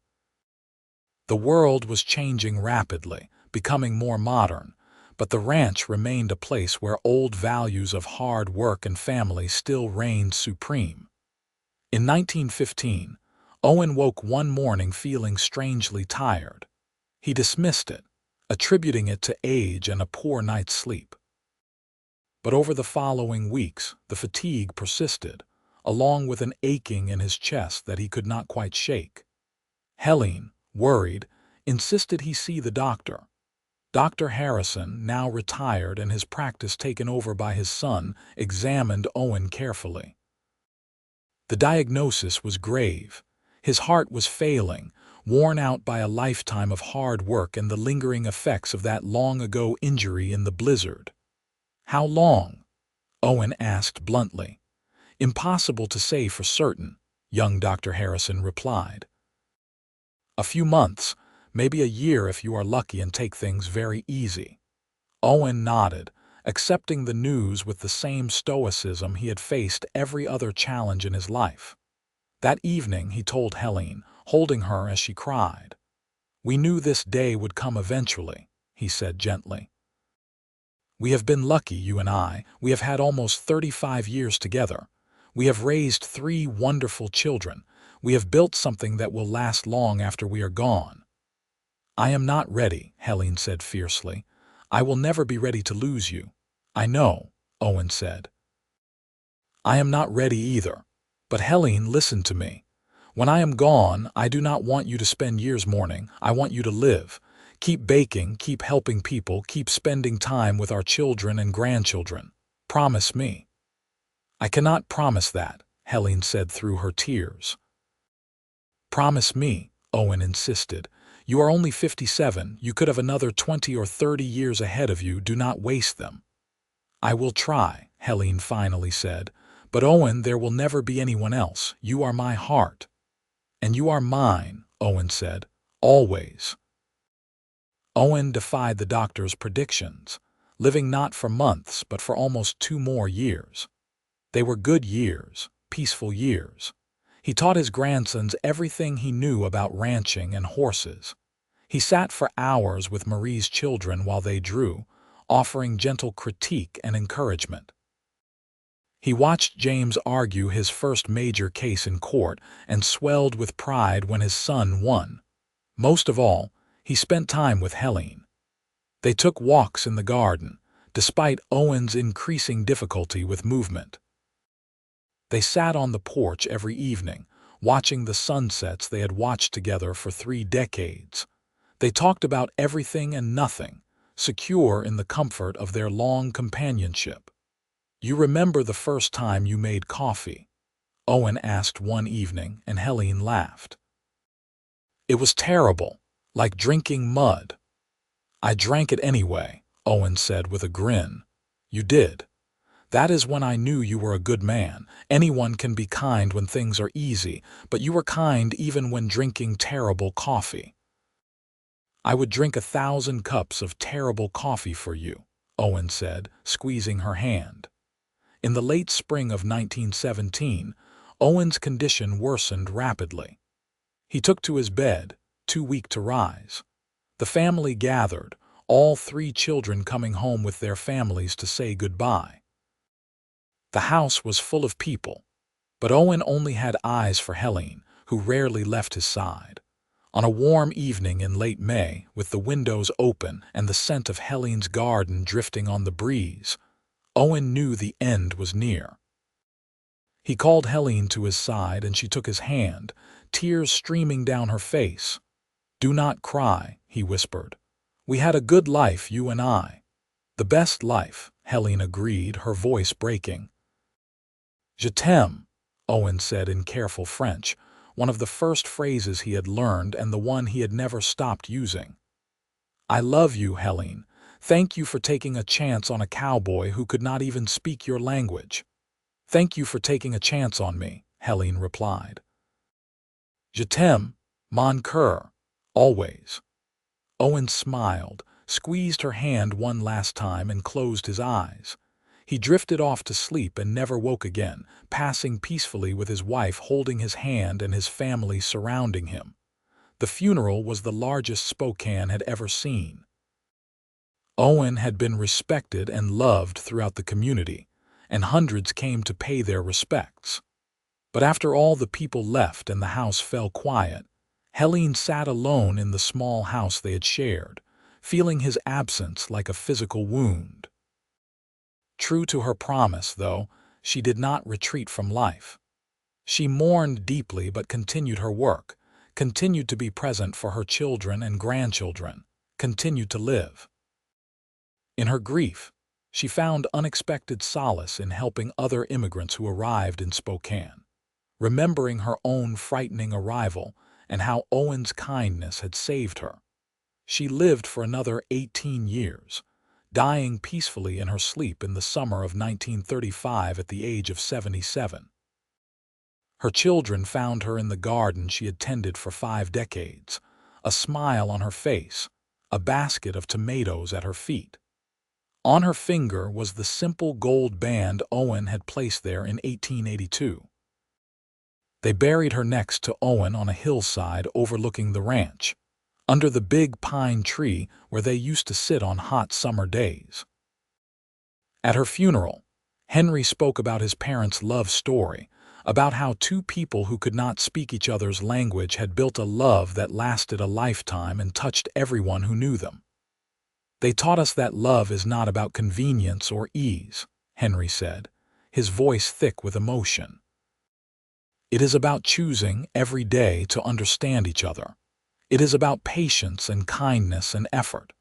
The world was changing rapidly, becoming more modern, but the ranch remained a place where old values of hard work and family still reigned supreme. In 1915, Owen woke one morning feeling strangely tired. He dismissed it, attributing it to age and a poor night's sleep. But over the following weeks, the fatigue persisted, along with an aching in his chest that he could not quite shake. Helene, worried, insisted he see the doctor. Dr. Harrison, now retired and his practice taken over by his son, examined Owen carefully. The diagnosis was grave. His heart was failing, worn out by a lifetime of hard work and the lingering effects of that long-ago injury in the blizzard. "How long?" Owen asked bluntly. "Impossible to say for certain," young Dr. Harrison replied. "A few months, maybe a year if you are lucky and take things very easy." Owen nodded, accepting the news with the same stoicism he had faced every other challenge in his life. That evening he told Helene, holding her as she cried. "We knew this day would come eventually," he said gently. "We have been lucky, you and I. We have had almost 35 years together. We have raised 3 wonderful children. We have built something that will last long after we are gone." "I am not ready," Helene said fiercely. "I will never be ready to lose you." "I know," Owen said. "I am not ready either. But Helene, listen to me. When I am gone, I do not want you to spend years mourning. I want you to live. Keep baking, keep helping people, keep spending time with our children and grandchildren. Promise me." "I cannot promise that," Helene said through her tears. "Promise me," Owen insisted. "You are only 57. You could have another 20 or 30 years ahead of you. Do not waste them." "I will try," Helene finally said. "But Owen, there will never be anyone else. You are my heart." "And you are mine," Owen said. "Always." Owen defied the doctor's predictions, living not for months but for almost 2 more years. They were good years, peaceful years. He taught his grandsons everything he knew about ranching and horses. He sat for hours with Marie's children while they drew, offering gentle critique and encouragement. He watched James argue his first major case in court and swelled with pride when his son won. Most of all, he spent time with Helene. They took walks in the garden, despite Owen's increasing difficulty with movement. They sat on the porch every evening, watching the sunsets they had watched together for 3 decades. They talked about everything and nothing, secure in the comfort of their long companionship. "You remember the first time you made coffee?" Owen asked one evening, and Helene laughed. "It was terrible, like drinking mud." "I drank it anyway," Owen said with a grin. "You did. That is when I knew you were a good man. Anyone can be kind when things are easy, but you were kind even when drinking terrible coffee." "I would drink 1,000 cups of terrible coffee for you," Owen said, squeezing her hand. In the late spring of 1917, Owen's condition worsened rapidly. He took to his bed, too weak to rise. The family gathered, all 3 children coming home with their families to say goodbye. The house was full of people, but Owen only had eyes for Helene, who rarely left his side. On a warm evening in late May, with the windows open and the scent of Helene's garden drifting on the breeze, Owen knew the end was near. He called Helene to his side and she took his hand, tears streaming down her face. "Do not cry," he whispered. "We had a good life, you and I." "The best life," Helene agreed, her voice breaking. "Je t'aime," Owen said in careful French, one of the first phrases he had learned and the one he had never stopped using. "I love you, Helene. Thank you for taking a chance on a cowboy who could not even speak your language." "Thank you for taking a chance on me," Helene replied. "Je t'aime, mon cœur, always." Owen smiled, squeezed her hand one last time and closed his eyes. He drifted off to sleep and never woke again, passing peacefully with his wife holding his hand and his family surrounding him. The funeral was the largest Spokane had ever seen. Owen had been respected and loved throughout the community, and hundreds came to pay their respects. But after all the people left and the house fell quiet, Helene sat alone in the small house they had shared, feeling his absence like a physical wound. True to her promise, though, she did not retreat from life. She mourned deeply but continued her work, continued to be present for her children and grandchildren, continued to live. In her grief, she found unexpected solace in helping other immigrants who arrived in Spokane, remembering her own frightening arrival and how Owen's kindness had saved her. She lived for another 18 years, dying peacefully in her sleep in the summer of 1935 at the age of 77. Her children found her in the garden she had tended for 5 decades, a smile on her face, a basket of tomatoes at her feet. On her finger was the simple gold band Owen had placed there in 1882. They buried her next to Owen on a hillside overlooking the ranch, under the big pine tree where they used to sit on hot summer days. At her funeral, Henry spoke about his parents' love story, about how two people who could not speak each other's language had built a love that lasted a lifetime and touched everyone who knew them. "They taught us that love is not about convenience or ease," Henry said, his voice thick with emotion. "It is about choosing every day to understand each other. It is about patience and kindness and effort.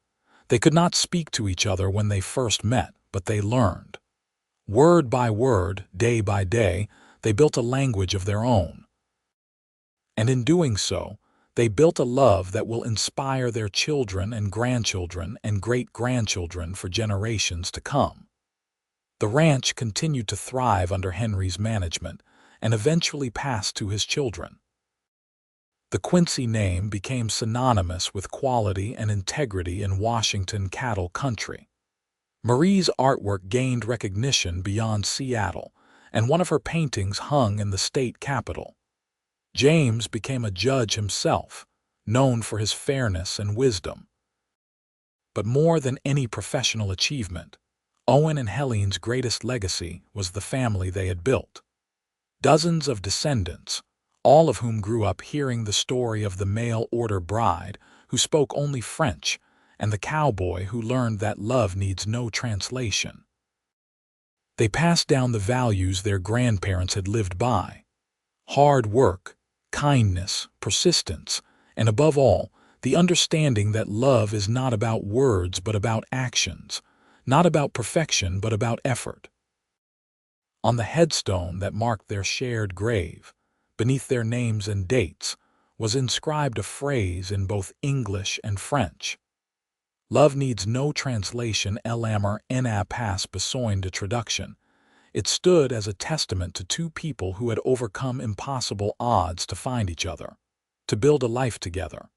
They could not speak to each other when they first met, but they learned. Word by word, day by day, they built a language of their own. And in doing so, they built a love that will inspire their children and grandchildren and great-grandchildren for generations to come." The ranch continued to thrive under Henry's management and eventually passed to his children. The Quincy name became synonymous with quality and integrity in Washington cattle country. Marie's artwork gained recognition beyond Seattle, and one of her paintings hung in the state capitol. James became a judge himself, known for his fairness and wisdom. But more than any professional achievement, Owen and Helene's greatest legacy was the family they had built. Dozens of descendants, all of whom grew up hearing the story of the mail-order bride who spoke only French and the cowboy who learned that love needs no translation. They passed down the values their grandparents had lived by: hard work, kindness, persistence, and above all, the understanding that love is not about words but about actions, not about perfection but about effort. On the headstone that marked their shared grave, beneath their names and dates, was inscribed a phrase in both English and French: "Love needs no translation, l'amour n'a pas besoin de traduction." It stood as a testament to two people who had overcome impossible odds to find each other, to build a life together,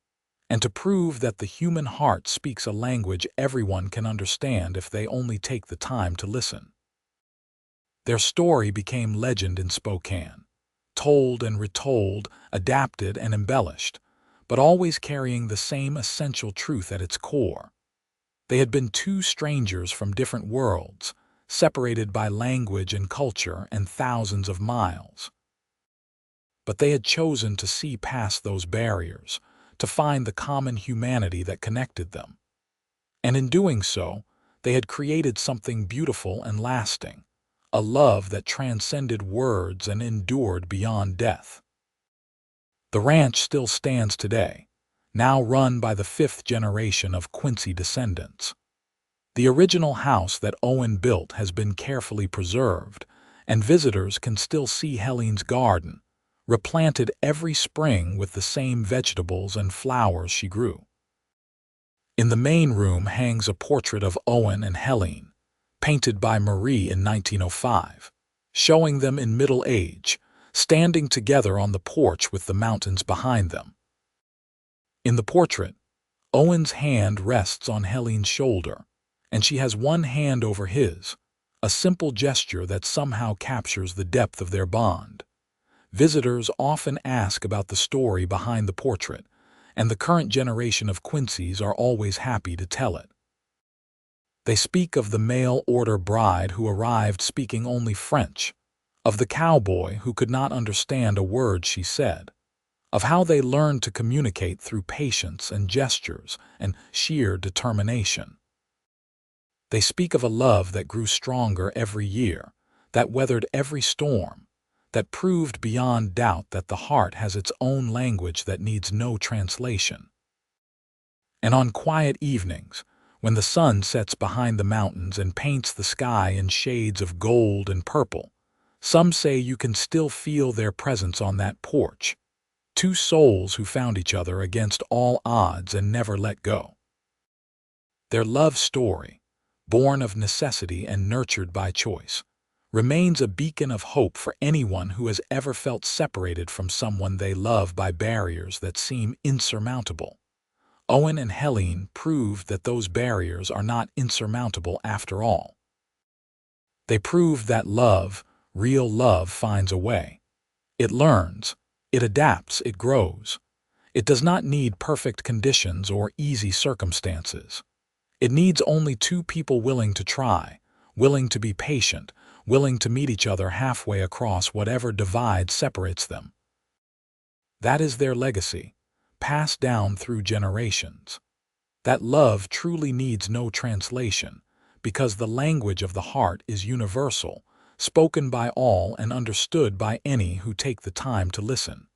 and to prove that the human heart speaks a language everyone can understand if they only take the time to listen. Their story became legend in Spokane, told and retold, adapted and embellished, but always carrying the same essential truth at its core. They had been two strangers from different worlds, separated by language and culture and thousands of miles. But they had chosen to see past those barriers, to find the common humanity that connected them. And in doing so, they had created something beautiful and lasting, a love that transcended words and endured beyond death. The ranch still stands today, now run by the 5th generation of Quincy descendants. The original house that Owen built has been carefully preserved, and visitors can still see Helene's garden, replanted every spring with the same vegetables and flowers she grew. In the main room hangs a portrait of Owen and Helene, painted by Marie in 1905, showing them in middle age, standing together on the porch with the mountains behind them. In the portrait, Owen's hand rests on Helene's shoulder, and she has one hand over his, a simple gesture that somehow captures the depth of their bond. Visitors often ask about the story behind the portrait, and the current generation of Quincy's are always happy to tell it. They speak of the mail-order bride who arrived speaking only French, of the cowboy who could not understand a word she said, of how they learned to communicate through patience and gestures and sheer determination. They speak of a love that grew stronger every year, that weathered every storm, that proved beyond doubt that the heart has its own language that needs no translation. And on quiet evenings, when the sun sets behind the mountains and paints the sky in shades of gold and purple, some say you can still feel their presence on that porch. Two souls who found each other against all odds and never let go. Their love story, born of necessity and nurtured by choice, remains a beacon of hope for anyone who has ever felt separated from someone they love by barriers that seem insurmountable. Owen and Helene proved that those barriers are not insurmountable after all. They proved that love, real love, finds a way. It learns, it adapts, it grows. It does not need perfect conditions or easy circumstances. It needs only two people willing to try, willing to be patient, willing to meet each other halfway across whatever divide separates them. That is their legacy, passed down through generations. That love truly needs no translation, because the language of the heart is universal, spoken by all and understood by any who take the time to listen.